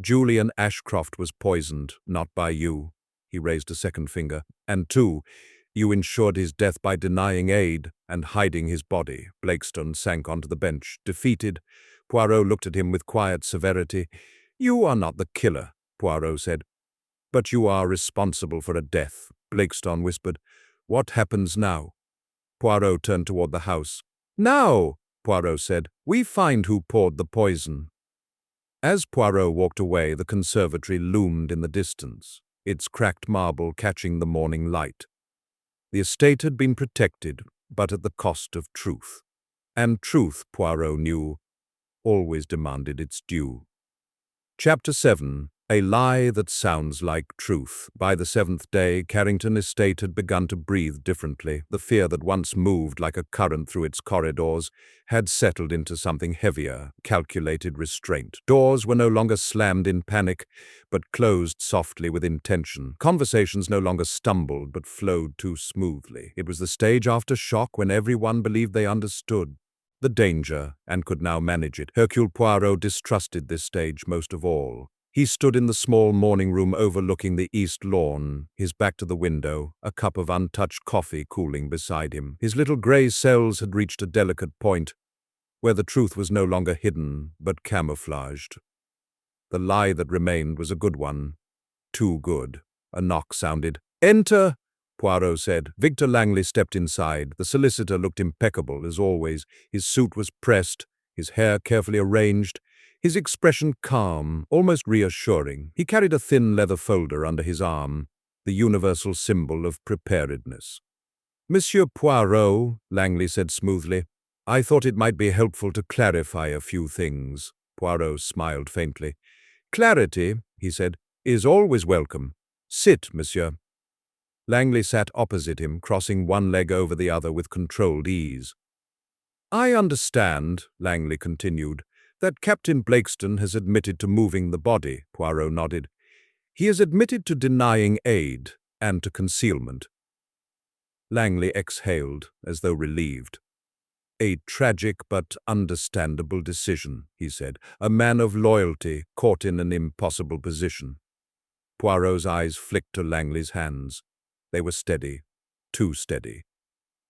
Julian Ashcroft was poisoned, not by you. He raised a second finger. And two, you ensured his death by denying aid and hiding his body. Blakeston sank onto the bench, defeated. Poirot looked at him with quiet severity. "You are not the killer," Poirot said. "But you are responsible for a death," Blakestone whispered. "What happens now?" Poirot turned toward the house. "Now," Poirot said, "we find who poured the poison." As Poirot walked away, the conservatory loomed in the distance, its cracked marble catching the morning light. The estate had been protected, but at the cost of truth. And truth, Poirot knew, always demanded its due. Chapter 7. A Lie That Sounds Like Truth. By the seventh day, Carrington Estate had begun to breathe differently. The fear that once moved like a current through its corridors had settled into something heavier, calculated restraint. Doors were no longer slammed in panic, but closed softly with intention. Conversations no longer stumbled, but flowed too smoothly. It was the stage after shock when everyone believed they understood the danger and could now manage it. Hercule Poirot distrusted this stage most of all. He stood in the small morning room overlooking the east lawn, his back to the window, a cup of untouched coffee cooling beside him. His little grey cells had reached a delicate point where the truth was no longer hidden, but camouflaged. The lie that remained was a good one. Too good. A knock sounded. "Enter!" Poirot said. Victor Langley stepped inside. The solicitor looked impeccable, as always. His suit was pressed, his hair carefully arranged, his expression calm, almost reassuring. He carried a thin leather folder under his arm, the universal symbol of preparedness. "Monsieur Poirot," Langley said smoothly, "I thought it might be helpful to clarify a few things." Poirot smiled faintly. "Clarity," he said, "is always welcome. Sit, monsieur." Langley sat opposite him, crossing one leg over the other with controlled ease. "I understand," Langley continued, "that Captain Blakestone has admitted to moving the body." Poirot nodded. "He has admitted to denying aid and to concealment." Langley exhaled, as though relieved. "A tragic but understandable decision," he said. "A man of loyalty caught in an impossible position." Poirot's eyes flicked to Langley's hands. They were steady, too steady.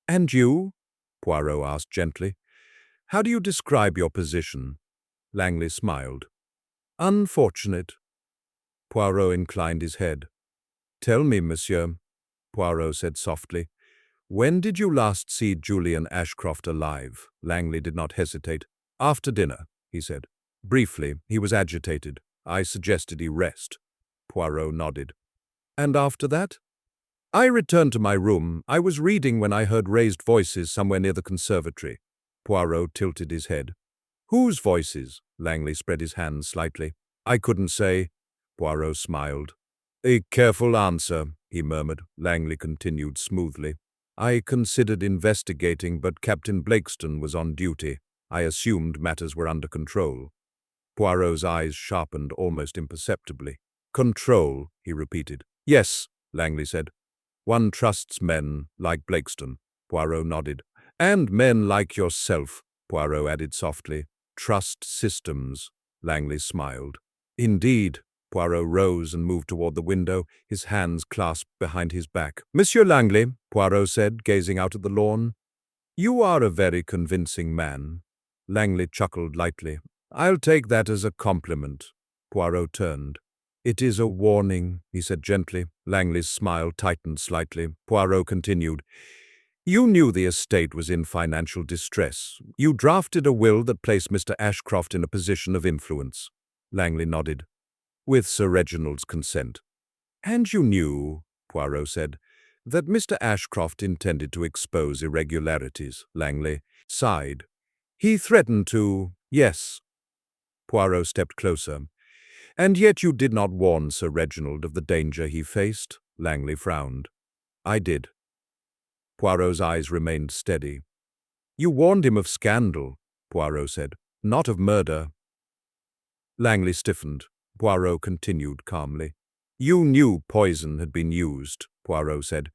"And you?" Poirot asked gently. "How do you describe your position?" Langley smiled. "Unfortunate." Poirot inclined his head. "Tell me, monsieur," Poirot said softly, "when did you last see Julian Ashcroft alive?" Langley did not hesitate. "After dinner," he said. Briefly, he was agitated. "I suggested he rest." Poirot nodded. "And after that?" "I returned to my room. I was reading when I heard raised voices somewhere near the conservatory." Poirot tilted his head. "Whose voices?" Langley spread his hands slightly. "I couldn't say." Poirot smiled. "A careful answer," he murmured. Langley continued smoothly. "I considered investigating, but Captain Blakestone was on duty. I assumed matters were under control." Poirot's eyes sharpened almost imperceptibly. "Control," he repeated. "Yes," Langley said. "One trusts men like Blakestone." Poirot nodded. "And men like yourself," Poirot added softly. "Trust systems." Langley smiled. "Indeed." Poirot rose and moved toward the window, his hands clasped behind his back. "Monsieur Langley," Poirot said, gazing out at the lawn, "you are a very convincing man." Langley chuckled lightly. "I'll take that as a compliment." Poirot turned. "It is a warning," he said gently. Langley's smile tightened slightly. Poirot continued. "You knew the estate was in financial distress. You drafted a will that placed Mr. Ashcroft in a position of influence." Langley nodded. "With Sir Reginald's consent." "And you knew," Poirot said, "that Mr. Ashcroft intended to expose irregularities." Langley sighed. "He threatened to—" "Yes." Poirot stepped closer. "And yet you did not warn Sir Reginald of the danger he faced?" Langley frowned. "I did." Poirot's eyes remained steady. "You warned him of scandal," Poirot said, "not of murder." Langley stiffened. Poirot continued calmly. "You knew poison had been used," Poirot said,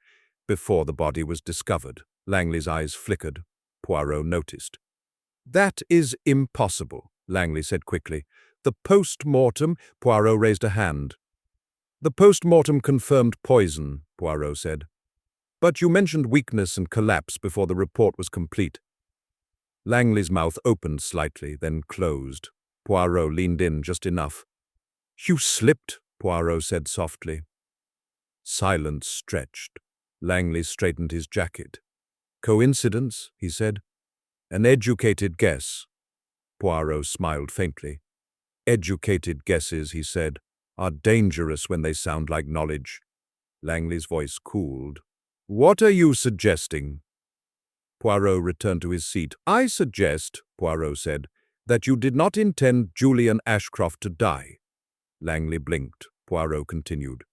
"before the body was discovered." Langley's eyes flickered. Poirot noticed. "That is impossible," Langley said quickly. "The post-mortem—" Poirot raised a hand. "The post-mortem confirmed poison," Poirot said. "But you mentioned weakness and collapse before the report was complete." Langley's mouth opened slightly, then closed. Poirot leaned in just enough. "You slipped," Poirot said softly. Silence stretched. Langley straightened his jacket. "Coincidence?" he said. "An educated guess." Poirot smiled faintly. "Educated guesses," he said, "are dangerous when they sound like knowledge." Langley's voice cooled. "What are you suggesting?" Poirot returned to his seat. "I suggest," Poirot said, "that you did not intend Julian Ashcroft to die." Langley blinked. Poirot continued.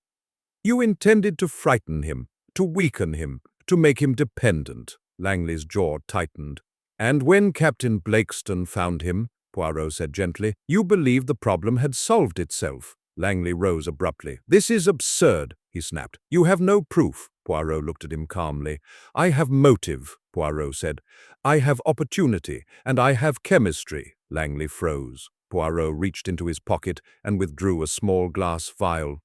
"You intended to frighten him, to weaken him, to make him dependent." Langley's jaw tightened. "And when Captain Blakeston found him," Poirot said gently, "you believed the problem had solved itself." Langley rose abruptly. "This is absurd," he snapped. "You have no proof." Poirot looked at him calmly. "I have motive," Poirot said. "I have opportunity, and I have chemistry." Langley froze. Poirot reached into his pocket and withdrew a small glass vial.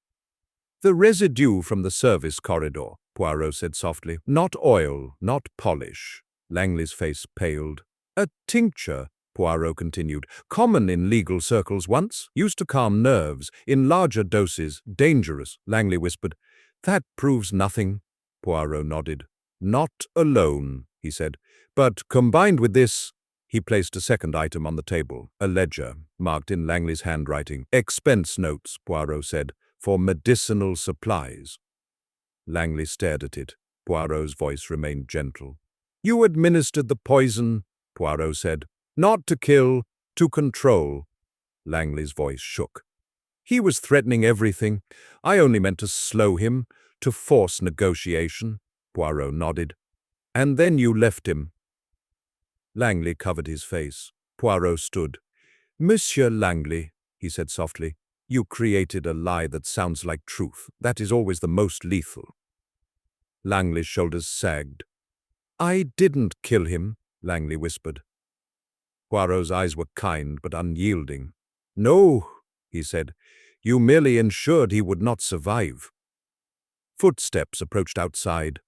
"The residue from the service corridor," Poirot said softly. "Not oil, not polish." Langley's face paled. "A tincture," Poirot continued, "common in legal circles once, used to calm nerves, in larger doses, dangerous." Langley whispered, "That proves nothing." Poirot nodded. "Not alone," he said, "but combined with this—" He placed a second item on the table, a ledger, marked in Langley's handwriting. "Expense notes," Poirot said, "for medicinal supplies." Langley stared at it. Poirot's voice remained gentle. "You administered the poison," Poirot said. "Not to kill, to control." Langley's voice shook. "He was threatening everything. I only meant to slow him, to force negotiation." Poirot nodded. "And then you left him." Langley covered his face. Poirot stood. "Monsieur Langley," he said softly, "you created a lie that sounds like truth. That is always the most lethal." Langley's shoulders sagged. "I didn't kill him," Langley whispered. Poirot's eyes were kind but unyielding. "No," he said, "you merely ensured he would not survive." Footsteps approached outside.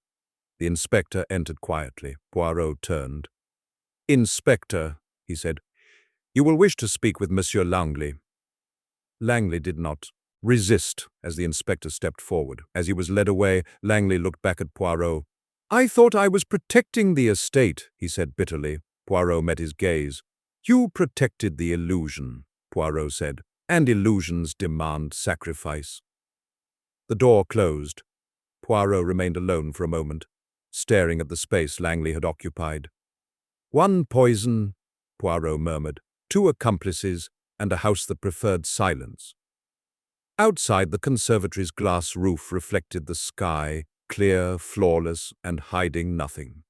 The inspector entered quietly. Poirot turned. "Inspector," he said, "you will wish to speak with Monsieur Langley." Langley did not resist as the inspector stepped forward. As he was led away, Langley looked back at Poirot. "I thought I was protecting the estate," he said bitterly. Poirot met his gaze. "You protected the illusion," Poirot said, "and illusions demand sacrifice." The door closed. Poirot remained alone for a moment, staring at the space Langley had occupied. "One poison," Poirot murmured, "two accomplices, and a house that preferred silence." Outside, the conservatory's glass roof reflected the sky, clear, flawless, and hiding nothing.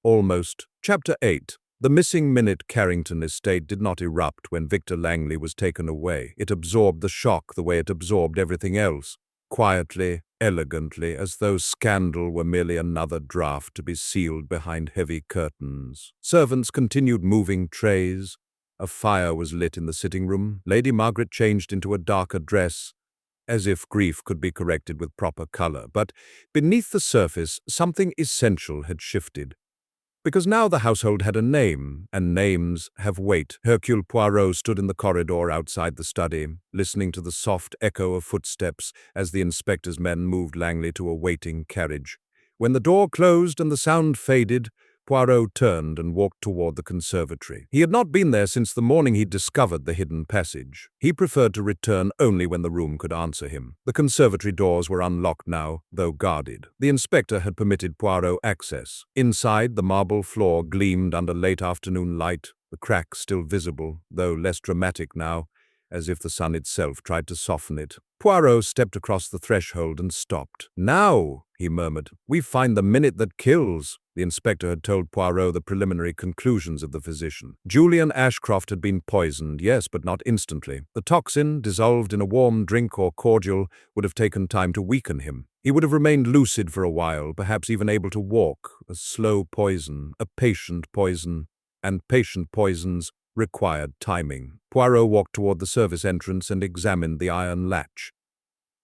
Almost. Chapter 8. The missing minute Carrington estate did not erupt when Victor Langley was taken away. It absorbed the shock the way it absorbed everything else, quietly, elegantly, as though scandal were merely another draft to be sealed behind heavy curtains. Servants continued moving trays. A fire was lit in the sitting room. Lady Margaret changed into a darker dress, as if grief could be corrected with proper color. But beneath the surface, something essential had shifted. Because now the household had a name, and names have weight. Hercule Poirot stood in the corridor outside the study, listening to the soft echo of footsteps as the inspector's men moved Langley to a waiting carriage. When the door closed and the sound faded, Poirot turned and walked toward the conservatory. He had not been there since the morning he'd discovered the hidden passage. He preferred to return only when the room could answer him. The conservatory doors were unlocked now, though guarded. The inspector had permitted Poirot access. Inside, the marble floor gleamed under late afternoon light, the cracks still visible, though less dramatic now, as if the sun itself tried to soften it. Poirot stepped across the threshold and stopped. "Now," he murmured, "we find the minute that kills." The inspector had told Poirot the preliminary conclusions of the physician. Julian Ashcroft had been poisoned, yes, but not instantly. The toxin, dissolved in a warm drink or cordial, would have taken time to weaken him. He would have remained lucid for a while, perhaps even able to walk. A slow poison, a patient poison, and patient poisons required timing. Poirot walked toward the service entrance and examined the iron latch.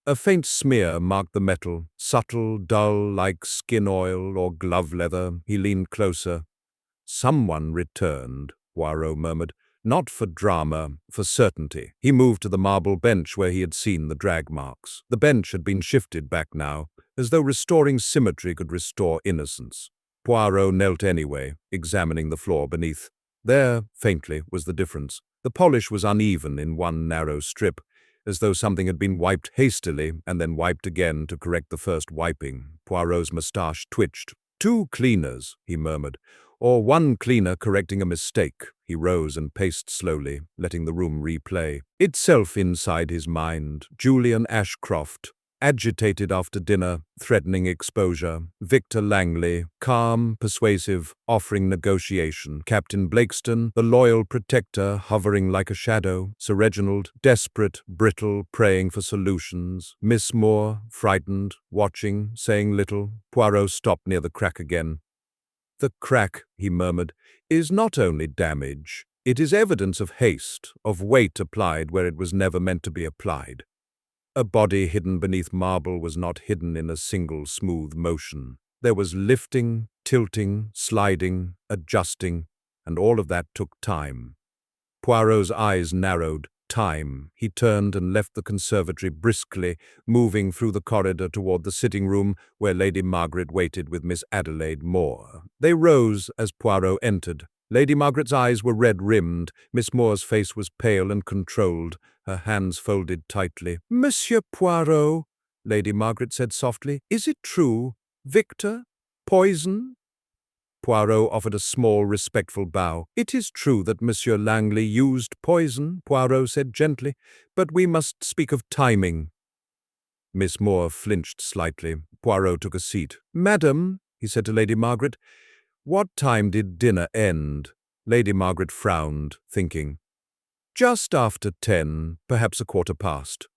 A faint smear marked the metal, subtle, dull, like skin oil or glove leather. He leaned closer. Someone returned, Poirot murmured. Not for drama, for certainty. He moved to the marble bench where he had seen the drag marks. The bench had been shifted back now, as though restoring symmetry could restore innocence. Poirot knelt anyway, examining the floor beneath. There, faintly, was the difference. The polish was uneven in one narrow strip, as though something had been wiped hastily and then wiped again to correct the first wiping. Poirot's moustache twitched. 2 cleaners, he murmured. Or 1 cleaner correcting a mistake. He rose and paced slowly, letting the room replay. Itself inside his mind, Julian Ashcroft, agitated after dinner, threatening exposure. Victor Langley, calm, persuasive, offering negotiation. Captain Blakeston, the loyal protector, hovering like a shadow. Sir Reginald, desperate, brittle, praying for solutions. Miss Moore, frightened, watching, saying little. Poirot stopped near the crack again. The crack, he murmured, is not only damage. It is evidence of haste, of weight applied where it was never meant to be applied. A body hidden beneath marble was not hidden in a single smooth motion. There was lifting, tilting, sliding, adjusting, and all of that took time. Poirot's eyes narrowed. Time. He turned and left the conservatory briskly, moving through the corridor toward the sitting room where Lady Margaret waited with Miss Adelaide Moore. They rose as Poirot entered. Lady Margaret's eyes were red-rimmed. Miss Moore's face was pale and controlled, her hands folded tightly. "Monsieur Poirot," Lady Margaret said softly, "is it true? Victor? Poison?" Poirot offered a small, respectful bow. "It is true that Monsieur Langley used poison," Poirot said gently, "but we must speak of timing." Miss Moore flinched slightly. Poirot took a seat. "Madam," he said to Lady Margaret, "what time did dinner end?" Lady Margaret frowned, thinking. "Just after 10, perhaps a quarter past."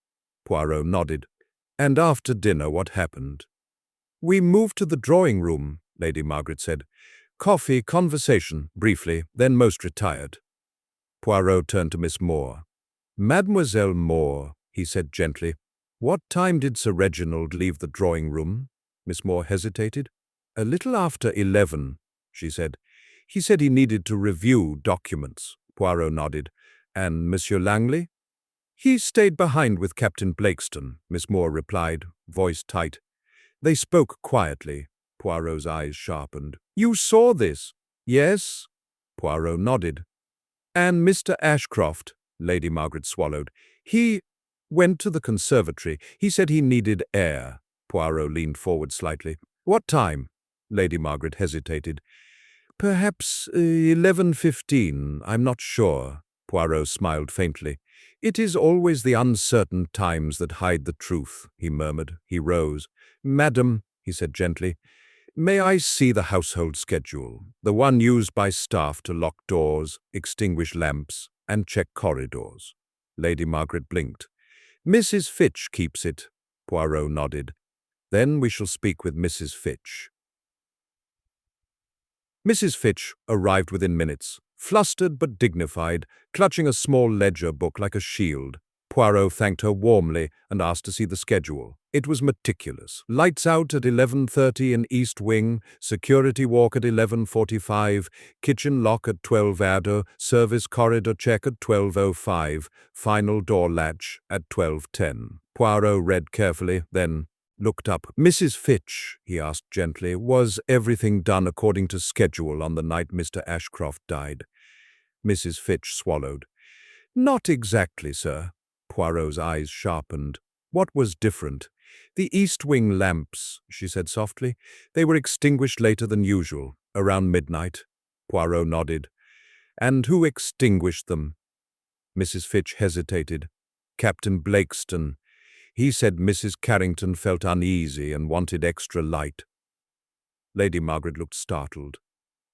Poirot nodded. "And after dinner what happened?" "We moved to the drawing-room," Lady Margaret said. "Coffee, conversation, briefly, then most retired." Poirot turned to Miss Moore. "Mademoiselle Moore," he said gently, "what time did Sir Reginald leave the drawing-room?" Miss Moore hesitated. "A little after 11, she said. "He said he needed to review documents." Poirot nodded. "And Monsieur Langley?" "He stayed behind with Captain Blakeston," Miss Moore replied, voice tight. They spoke quietly. Poirot's eyes sharpened. "You saw this?" "Yes." Poirot nodded. "And Mr. Ashcroft," Lady Margaret swallowed. "He went to the conservatory. He said he needed air." Poirot leaned forward slightly. "What time?" Lady Margaret hesitated. "Perhaps 11:15, I'm not sure." Poirot smiled faintly. "It is always the uncertain times that hide the truth," he murmured. He rose. "Madam," he said gently, "may I see the household schedule, the one used by staff to lock doors, extinguish lamps, and check corridors?" Lady Margaret blinked. "Mrs. Fitch keeps it." Poirot nodded. "Then we shall speak with Mrs. Fitch." Mrs. Fitch arrived within minutes, flustered but dignified, clutching a small ledger book like a shield. Poirot thanked her warmly and asked to see the schedule. It was meticulous. Lights out at 11:30 in East Wing, security walk at 11:45, kitchen lock at 12 ADO, service corridor check at 12:05, final door latch at 12:10. Poirot read carefully, then looked up. "Mrs. Fitch," he asked gently, "was everything done according to schedule on the night Mr. Ashcroft died?" Mrs. Fitch swallowed. "Not exactly, sir." Poirot's eyes sharpened. "What was different?" "The East Wing lamps," she said softly. "They were extinguished later than usual, around midnight." Poirot nodded. "And who extinguished them?" Mrs. Fitch hesitated. "Captain Blakeston. He said Mrs. Carrington felt uneasy and wanted extra light." Lady Margaret looked startled.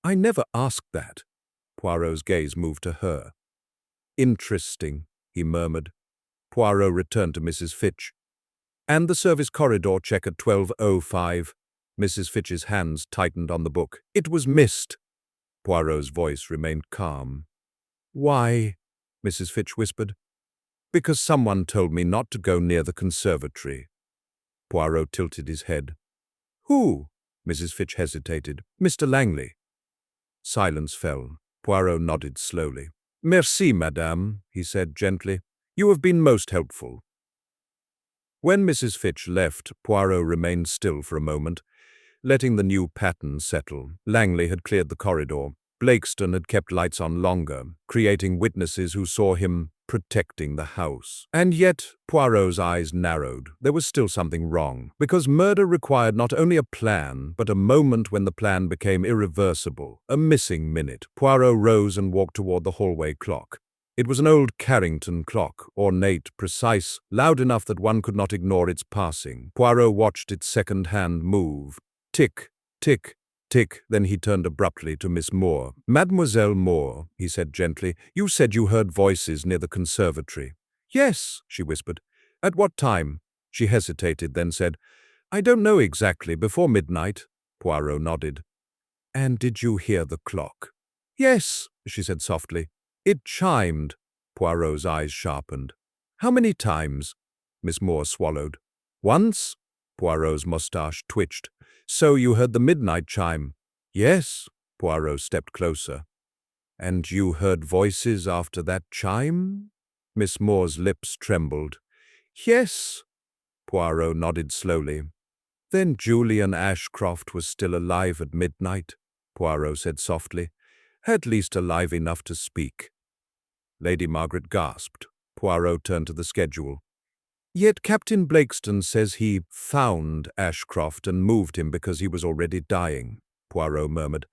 "I never asked that." Poirot's gaze moved to her. "Interesting," he murmured. Poirot returned to Mrs. Fitch. "And the service corridor check at 12:05. Mrs. Fitch's hands tightened on the book. "It was missed." Poirot's voice remained calm. "Why?" Mrs. Fitch whispered. "Because someone told me not to go near the conservatory." Poirot tilted his head. "Who?" Mrs. Fitch hesitated. "Mr. Langley." Silence fell. Poirot nodded slowly. "Merci, madame," he said gently. "You have been most helpful." When Mrs. Fitch left, Poirot remained still for a moment, letting the new pattern settle. Langley had cleared the corridor. Blakeston had kept lights on longer, creating witnesses who saw him protecting the house. And yet, Poirot's eyes narrowed. There was still something wrong, because murder required not only a plan, but a moment when the plan became irreversible, a missing minute. Poirot rose and walked toward the hallway clock. It was an old Carrington clock, ornate, precise, loud enough that one could not ignore its passing. Poirot watched its second hand move. Tick, tick, tick. Then he turned abruptly to Miss Moore. "Mademoiselle Moore," he said gently, "you said you heard voices near the conservatory." "Yes," she whispered. "At what time?" She hesitated, then said, "I don't know exactly. Before midnight." Poirot nodded. "And did you hear the clock?" "Yes," she said softly. "It chimed." Poirot's eyes sharpened. "How many times?" Miss Moore swallowed. "Once?" Poirot's moustache twitched. "So you heard the midnight chime?" "Yes." Poirot stepped closer. "And you heard voices after that chime?" Miss Moore's lips trembled. "Yes." Poirot nodded slowly. "Then Julian Ashcroft was still alive at midnight," Poirot said softly. "At least alive enough to speak." Lady Margaret gasped. Poirot turned to the schedule. "Yet Captain Blakeston says he found Ashcroft and moved him because he was already dying," Poirot murmured.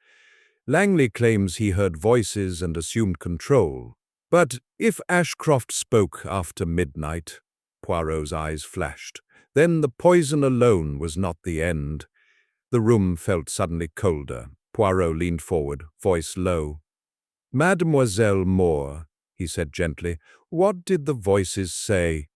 "Langley claims he heard voices and assumed control. But if Ashcroft spoke after midnight," Poirot's eyes flashed, "then the poison alone was not the end." The room felt suddenly colder. Poirot leaned forward, voice low. "Mademoiselle Moore," he said gently, "what did the voices say?"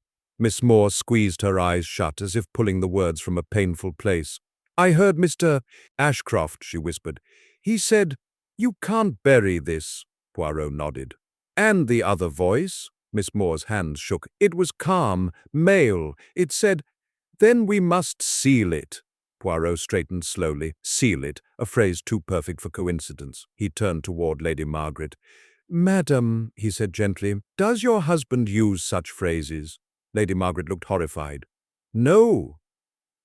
Miss Moore squeezed her eyes shut as if pulling the words from a painful place. "I heard Mr. Ashcroft," she whispered. "He said, 'You can't bury this.'" Poirot nodded. "And the other voice?" Miss Moore's hands shook. "It was calm, male. It said, 'Then we must seal it.'" Poirot straightened slowly. "Seal it," a phrase too perfect for coincidence. He turned toward Lady Margaret. "Madam," he said gently, "does your husband use such phrases?" Lady Margaret looked horrified. "No."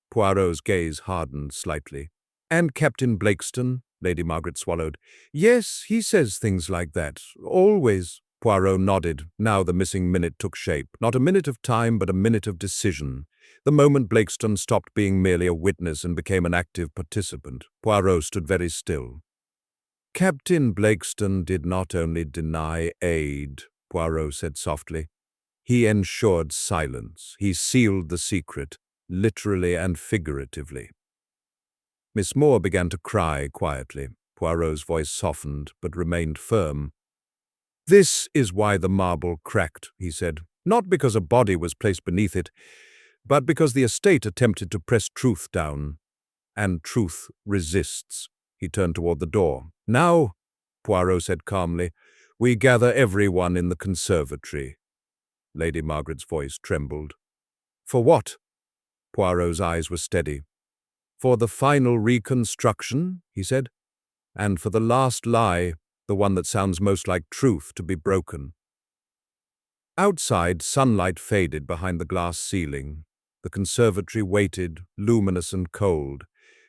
Poirot's gaze hardened slightly. "And Captain Blakeston?" Lady Margaret swallowed. "Yes, he says things like that. Always." Poirot nodded. Now the missing minute took shape. Not a minute of time, but a minute of decision. The moment Blakeston stopped being merely a witness and became an active participant. Poirot stood very still. "Captain Blakeston did not only deny aid," Poirot said softly. "He ensured silence. He sealed the secret, literally and figuratively." Miss Moore began to cry quietly. Poirot's voice softened, but remained firm. "This is why the marble cracked," he said. "Not because a body was placed beneath it, but because the estate attempted to press truth down. And truth resists." He turned toward the door. "Now," Poirot said calmly, "we gather everyone in the conservatory." Lady Margaret's voice trembled. "For what?" Poirot's eyes were steady. "For the final reconstruction," he said, "and for the last lie, the one that sounds most like truth, to be broken." Outside, sunlight faded behind the glass ceiling. The conservatory waited, luminous and cold,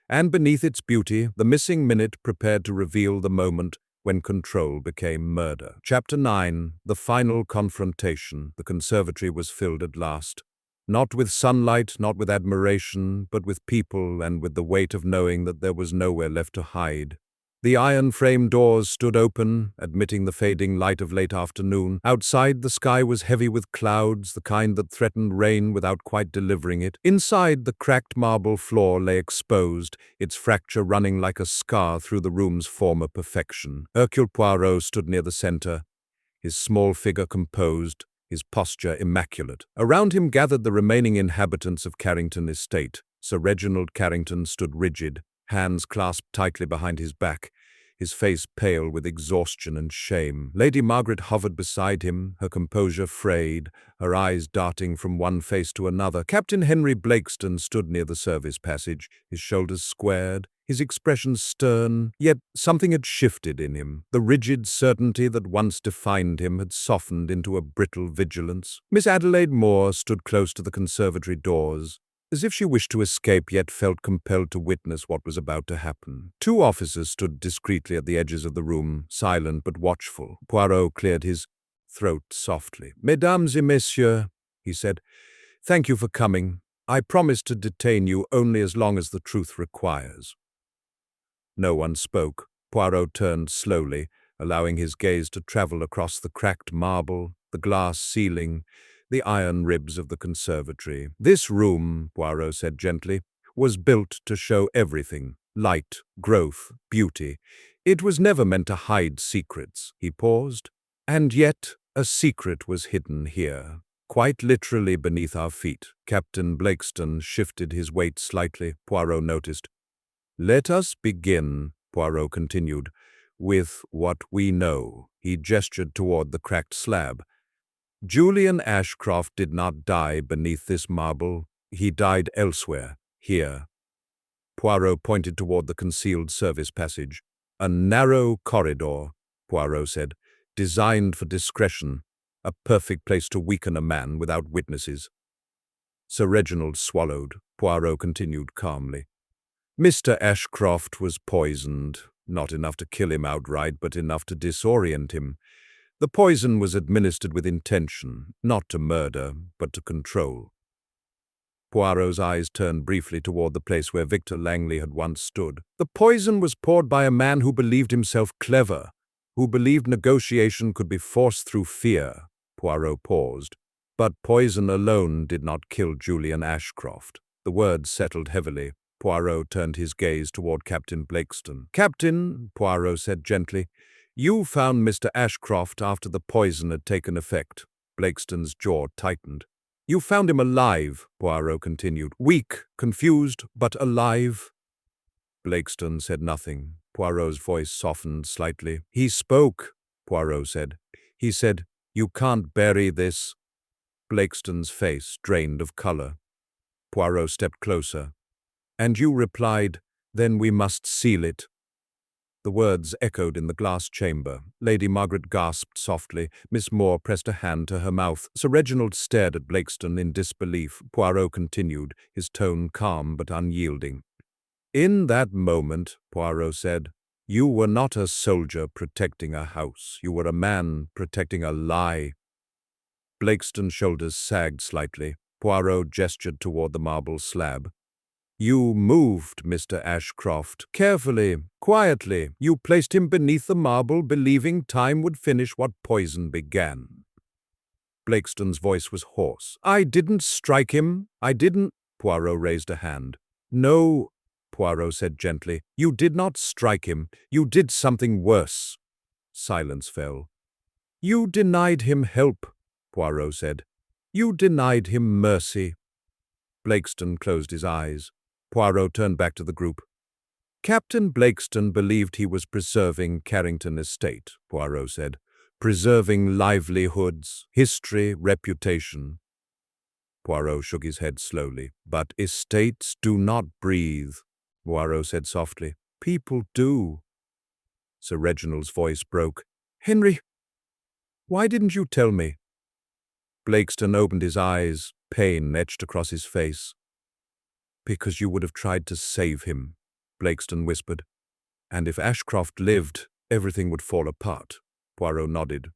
and beneath its beauty, the missing minute prepared to reveal the moment when control became murder. Chapter 9. The Final Confrontation. The conservatory was filled at last. Not with sunlight, not with admiration, but with people and with the weight of knowing that there was nowhere left to hide. The iron-framed doors stood open, admitting the fading light of late afternoon. Outside, the sky was heavy with clouds, the kind that threatened rain without quite delivering it. Inside, the cracked marble floor lay exposed, its fracture running like a scar through the room's former perfection. Hercule Poirot stood near the center, his small figure composed, his posture immaculate. Around him gathered the remaining inhabitants of Carrington Estate. Sir Reginald Carrington stood rigid, hands clasped tightly behind his back, his face pale with exhaustion and shame. Lady Margaret hovered beside him, her composure frayed, her eyes darting from one face to another. Captain Henry Blakeston stood near the service passage, his shoulders squared, his expression stern, yet something had shifted in him. The rigid certainty that once defined him had softened into a brittle vigilance. Miss Adelaide Moore stood close to the conservatory doors, as if she wished to escape yet felt compelled to witness what was about to happen. Two officers stood discreetly at the edges of the room, silent but watchful. Poirot cleared his throat softly. "Mesdames et messieurs," he said, "thank you for coming. I promise to detain you only as long as the truth requires." No one spoke. Poirot turned slowly, allowing his gaze to travel across the cracked marble, the glass ceiling, the iron ribs of the conservatory. "This room," Poirot said gently, "was built to show everything: light, growth, beauty. It was never meant to hide secrets." He paused. "And yet a secret was hidden here, quite literally beneath our feet." Captain Blakeston shifted his weight slightly, Poirot noticed. "Let us begin," Poirot continued, "with what we know." He gestured toward the cracked slab. "Julian Ashcroft did not die beneath this marble. He died elsewhere, here." Poirot pointed toward the concealed service passage. "A narrow corridor," Poirot said, "designed for discretion, a perfect place to weaken a man without witnesses." Sir Reginald swallowed. Poirot continued calmly. "Mr. Ashcroft was poisoned, not enough to kill him outright, but enough to disorient him. The poison was administered with intention, not to murder, but to control." Poirot's eyes turned briefly toward the place where Victor Langley had once stood. "The poison was poured by a man who believed himself clever, who believed negotiation could be forced through fear." Poirot paused. "But poison alone did not kill Julian Ashcroft." The words settled heavily. Poirot turned his gaze toward Captain Blakeston. "Captain," Poirot said gently, "you found Mr. Ashcroft after the poison had taken effect." Blakeston's jaw tightened. "You found him alive," Poirot continued. "Weak, confused, but alive." Blakeston said nothing. Poirot's voice softened slightly. "He spoke," Poirot said. "He said, 'You can't bury this.'" Blakeston's face drained of color. Poirot stepped closer. "And you replied, 'Then we must seal it.'" The words echoed in the glass chamber. Lady Margaret gasped softly. Miss Moore pressed a hand to her mouth. Sir Reginald stared at Blakeston in disbelief. Poirot continued, his tone calm but unyielding. "In that moment," Poirot said, "you were not a soldier protecting a house. You were a man protecting a lie." Blakeston's shoulders sagged slightly. Poirot gestured toward the marble slab. "You moved Mr. Ashcroft. Carefully, quietly. You placed him beneath the marble, believing time would finish what poison began." Blakeston's voice was hoarse. "I didn't strike him. I didn't—" Poirot raised a hand. "No," Poirot said gently. "You did not strike him. You did something worse." Silence fell. "You denied him help," Poirot said. "You denied him mercy." Blakeston closed his eyes. Poirot turned back to the group. "Captain Blakeston believed he was preserving Carrington Estate," Poirot said. "Preserving livelihoods, history, reputation." Poirot shook his head slowly. "But estates do not breathe," Poirot said softly. "People do." Sir Reginald's voice broke. "Henry, why didn't you tell me?" Blakeston opened his eyes. Pain etched across his face. "Because you would have tried to save him," Blakeston whispered. "And if Ashcroft lived, everything would fall apart." Poirot nodded.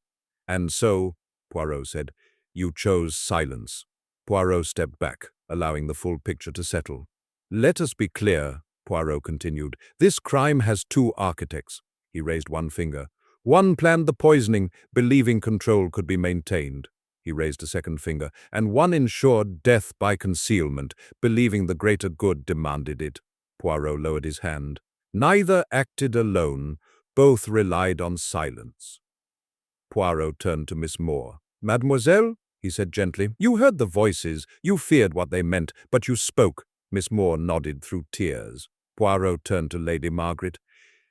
"And so," Poirot said, "you chose silence." Poirot stepped back, allowing the full picture to settle. "Let us be clear," Poirot continued. "This crime has two architects." He raised one finger. "One planned the poisoning, believing control could be maintained." He raised a second finger. "And one ensured death by concealment, believing the greater good demanded it." Poirot lowered his hand. "Neither acted alone. Both relied on silence." Poirot turned to Miss Moore. "Mademoiselle," he said gently, "you heard the voices. You feared what they meant, but you spoke." Miss Moore nodded through tears. Poirot turned to Lady Margaret.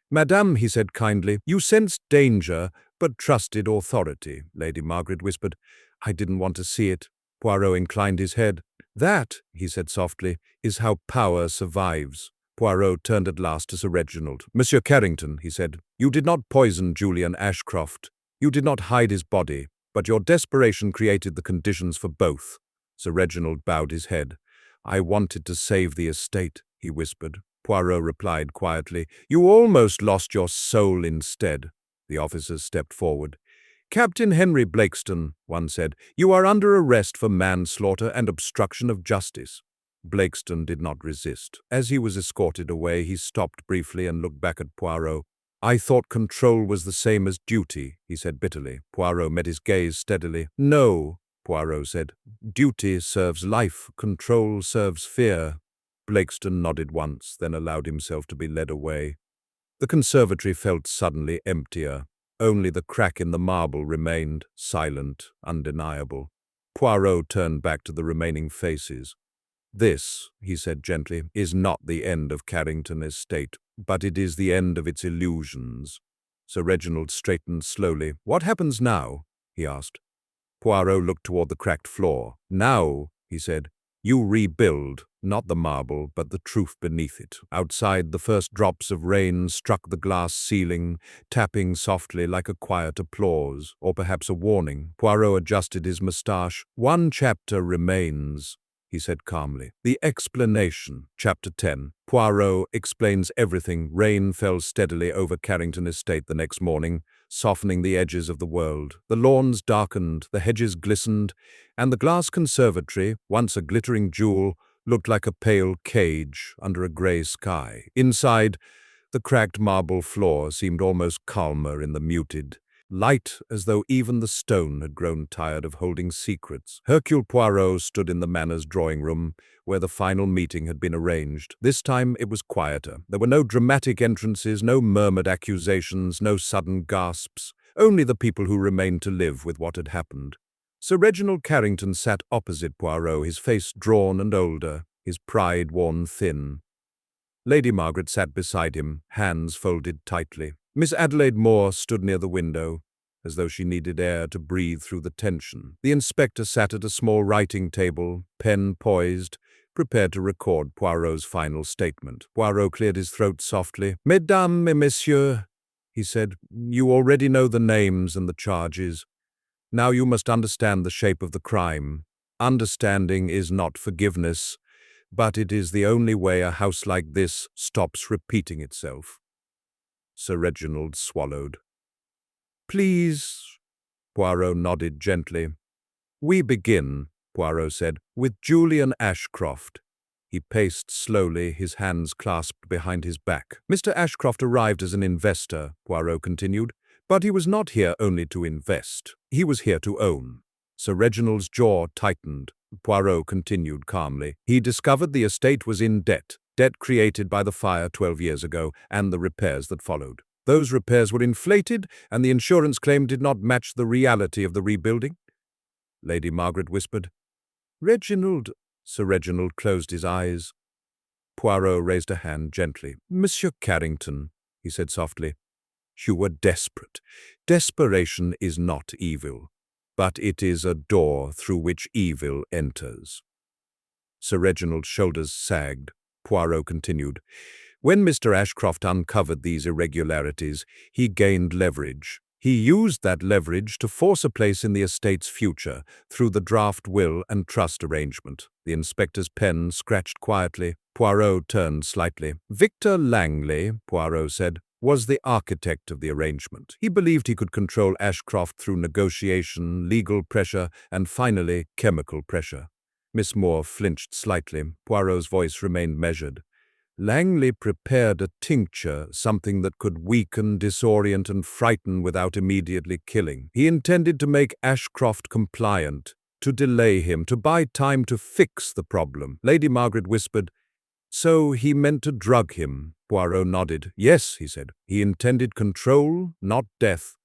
"Madame," he said kindly, "you sensed danger, but trusted authority." Lady Margaret whispered, "I didn't want to see it." Poirot inclined his head. "That," he said softly, "is how power survives. Poirot turned at last to Sir Reginald. "Monsieur Carrington," he said, "you did not poison Julian Ashcroft. You did not hide his body, but your desperation created the conditions for both." Sir Reginald bowed his head. "I wanted to save the estate," he whispered. Poirot replied quietly, "You almost lost your soul instead." The officers stepped forward. "Captain Henry Blakeston," one said, "you are under arrest for manslaughter and obstruction of justice." Blakeston did not resist. As he was escorted away, he stopped briefly and looked back at Poirot. "I thought control was the same as duty," he said bitterly. Poirot met his gaze steadily. "No," Poirot said. "Duty serves life, control serves fear." Blakeston nodded once, then allowed himself to be led away. The conservatory felt suddenly emptier. Only the crack in the marble remained, silent, undeniable. Poirot turned back to the remaining faces. "This," he said gently, "is not the end of Carrington Estate, but it is the end of its illusions." Sir Reginald straightened slowly. "What happens now?" he asked. Poirot looked toward the cracked floor. "Now," he said, "you rebuild, not the marble, but the truth beneath it." Outside, the first drops of rain struck the glass ceiling, tapping softly like a quiet applause, or perhaps a warning. Poirot adjusted his moustache. "One chapter remains," he said calmly. "The explanation." Chapter 10. Poirot explains everything. Rain fell steadily over Carrington Estate the next morning, softening the edges of the world. The lawns darkened, the hedges glistened, and the glass conservatory, once a glittering jewel, looked like a pale cage under a grey sky. Inside, the cracked marble floor seemed almost calmer in the muted light, as though even the stone had grown tired of holding secrets. Hercule Poirot stood in the manor's drawing room, where the final meeting had been arranged. This time it was quieter. There were no dramatic entrances, no murmured accusations, no sudden gasps, only the people who remained to live with what had happened. Sir Reginald Carrington sat opposite Poirot, his face drawn and older, his pride worn thin. Lady Margaret sat beside him, hands folded tightly. Miss Adelaide Moore stood near the window, as though she needed air to breathe through the tension. The inspector sat at a small writing table, pen poised, prepared to record Poirot's final statement. Poirot cleared his throat softly. "Mesdames et messieurs," he said, "you already know the names and the charges. Now you must understand the shape of the crime. Understanding is not forgiveness, but it is the only way a house like this stops repeating itself." Sir Reginald swallowed. "Please," Poirot nodded gently. "We begin," Poirot said, "with Julian Ashcroft." He paced slowly, his hands clasped behind his back. "Mr. Ashcroft arrived as an investor," Poirot continued, "but he was not here only to invest. He was here to own." Sir Reginald's jaw tightened. Poirot continued calmly. "He discovered the estate was in debt created by the fire 12 years ago and the repairs that followed. Those repairs were inflated, and the insurance claim did not match the reality of the rebuilding." Lady Margaret whispered. "Reginald—" Sir Reginald closed his eyes. Poirot raised a hand gently. "Monsieur Carrington," he said softly, "you were desperate. Desperation is not evil, but it is a door through which evil enters." Sir Reginald's shoulders sagged. Poirot continued. "When Mr. Ashcroft uncovered these irregularities, he gained leverage. He used that leverage to force a place in the estate's future through the draft will and trust arrangement." The inspector's pen scratched quietly. Poirot turned slightly. "Victor Langley," Poirot said, "was the architect of the arrangement. He believed he could control Ashcroft through negotiation, legal pressure, and finally, chemical pressure." Miss Moore flinched slightly. Poirot's voice remained measured. "Langley prepared a tincture, something that could weaken, disorient, and frighten without immediately killing. He intended to make Ashcroft compliant, to delay him, to buy time to fix the problem." Lady Margaret whispered, "So he meant to drug him?" Poirot nodded. "Yes," he said. "He intended control, not death."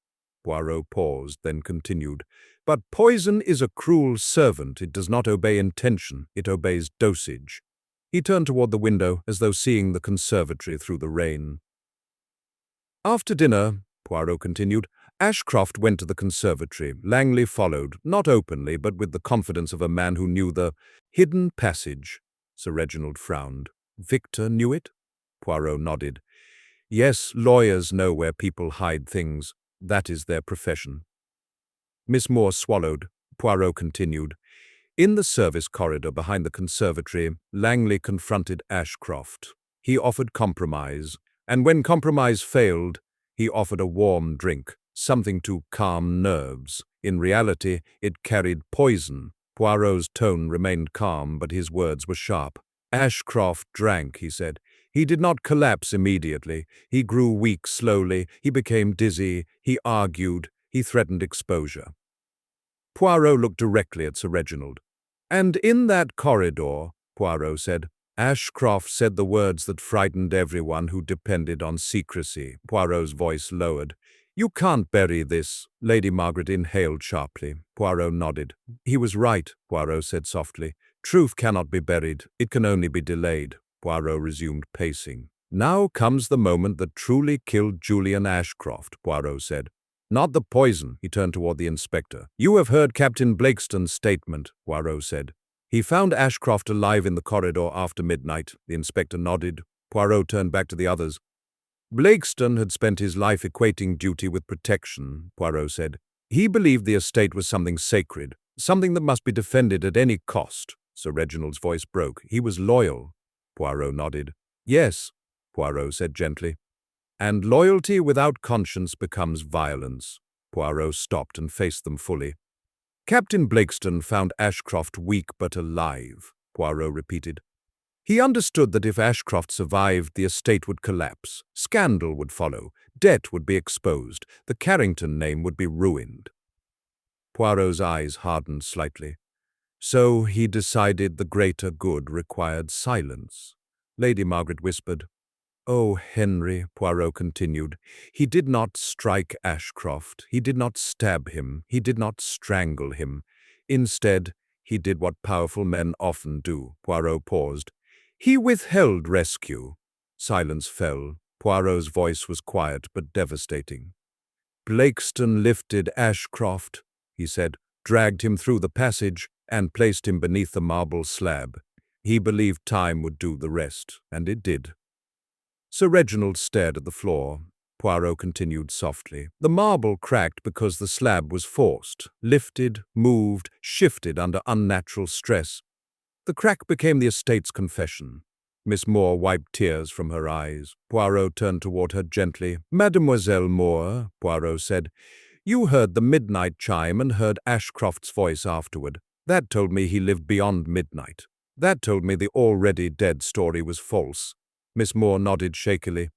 Poirot paused, then continued. "But poison is a cruel servant. It does not obey intention, it obeys dosage." He turned toward the window, as though seeing the conservatory through the rain. "After dinner," Poirot continued, "Ashcroft went to the conservatory. Langley followed, not openly, but with the confidence of a man who knew the hidden passage." Sir Reginald frowned. "Victor knew it?" Poirot nodded. Yes, lawyers know where people hide things. That is their profession. Miss Moore swallowed. Poirot continued. In the service corridor behind the conservatory, Langley confronted Ashcroft. He offered compromise, and when compromise failed, he offered a warm drink, something to calm nerves. In reality, it carried poison. Poirot's tone remained calm, but his words were sharp. Ashcroft drank, he said. He did not collapse immediately. He grew weak slowly. He became dizzy. He argued. He threatened exposure. Poirot looked directly at Sir Reginald. And in that corridor, Poirot said, Ashcroft said the words that frightened everyone who depended on secrecy. Poirot's voice lowered. You can't bury this. Lady Margaret inhaled sharply. Poirot nodded. He was right, Poirot said softly. Truth cannot be buried. It can only be delayed. Poirot resumed pacing. Now comes the moment that truly killed Julian Ashcroft, Poirot said. Not the poison, he turned toward the inspector. You have heard Captain Blakeston's statement, Poirot said. He found Ashcroft alive in the corridor after midnight. The inspector nodded. Poirot turned back to the others. Blakeston had spent his life equating duty with protection, Poirot said. He believed the estate was something sacred, something that must be defended at any cost. Sir Reginald's voice broke. He was loyal. Poirot nodded. Yes, Poirot said gently. And loyalty without conscience becomes violence. Poirot stopped and faced them fully. Captain Blakeston found Ashcroft weak but alive, Poirot repeated. He understood that if Ashcroft survived, the estate would collapse. Scandal would follow. Debt would be exposed. The Carrington name would be ruined. Poirot's eyes hardened slightly. So he decided the greater good required silence. Lady Margaret whispered. Oh, Henry, Poirot continued, he did not strike Ashcroft. He did not stab him. He did not strangle him. Instead, he did what powerful men often do. Poirot paused. He withheld rescue. Silence fell. Poirot's voice was quiet but devastating. Blakeston lifted Ashcroft, he said, dragged him through the passage, and placed him beneath the marble slab. He believed time would do the rest, and it did. Sir Reginald stared at the floor. Poirot continued softly. The marble cracked because the slab was forced, lifted, moved, shifted under unnatural stress. The crack became the estate's confession. Miss Moore wiped tears from her eyes. Poirot turned toward her gently. Mademoiselle Moore, Poirot said, you heard the midnight chime and heard Ashcroft's voice afterward. That told me he lived beyond midnight. That told me the already dead story was false. Miss Moore nodded shakily.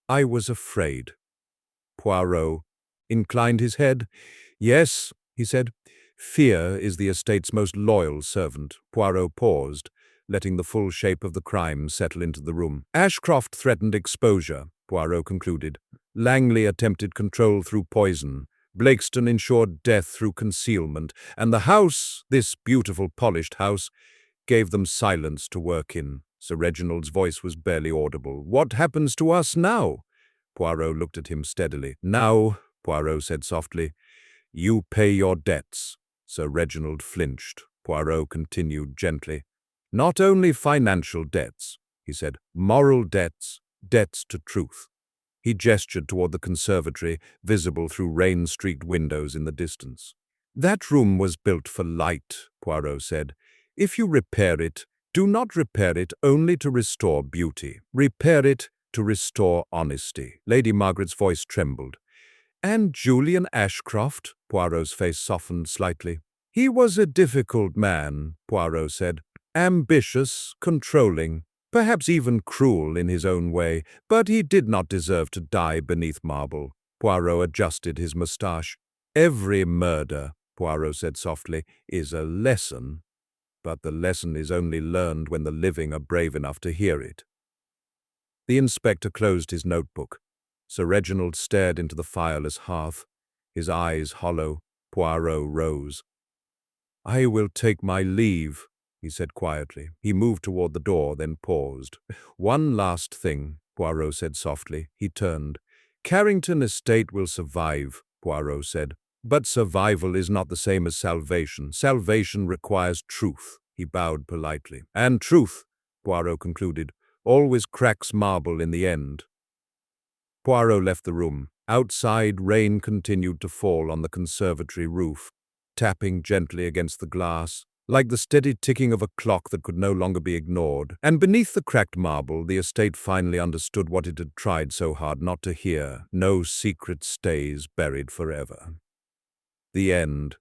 I was afraid. Poirot inclined his head. Yes, he said. Fear is the estate's most loyal servant. Poirot paused, letting the full shape of the crime settle into the room. Ashcroft threatened exposure, Poirot concluded. Langley attempted control through poison. Blakeston ensured death through concealment. And the house, this beautiful polished house, gave them silence to work in. Sir Reginald's voice was barely audible. What happens to us now? Poirot looked at him steadily. Now, Poirot said softly, you pay your debts. Sir Reginald flinched. Poirot continued gently. Not only financial debts, he said, moral debts, debts to truth. He gestured toward the conservatory, visible through rain-streaked windows in the distance. That room was built for light, Poirot said. If you repair it, do not repair it only to restore beauty. Repair it to restore honesty. Lady Margaret's voice trembled. And Julian Ashcroft? Poirot's face softened slightly. He was a difficult man, Poirot said. Ambitious, controlling, perhaps even cruel in his own way, but he did not deserve to die beneath marble. Poirot adjusted his moustache. Every murder, Poirot said softly, is a lesson. But the lesson is only learned when the living are brave enough to hear it. The inspector closed his notebook. Sir Reginald stared into the fireless hearth, his eyes hollow. Poirot rose. I will take my leave, he said quietly. He moved toward the door, then paused. One last thing, Poirot said softly. He turned. Carrington Estate will survive, Poirot said. But survival is not the same as salvation. Salvation requires truth. He bowed politely. And truth, Poirot concluded, always cracks marble in the end. Poirot left the room. Outside, rain continued to fall on the conservatory roof, tapping gently against the glass, like the steady ticking of a clock that could no longer be ignored. And beneath the cracked marble, the estate finally understood what it had tried so hard not to hear: no secret stays buried forever. The end.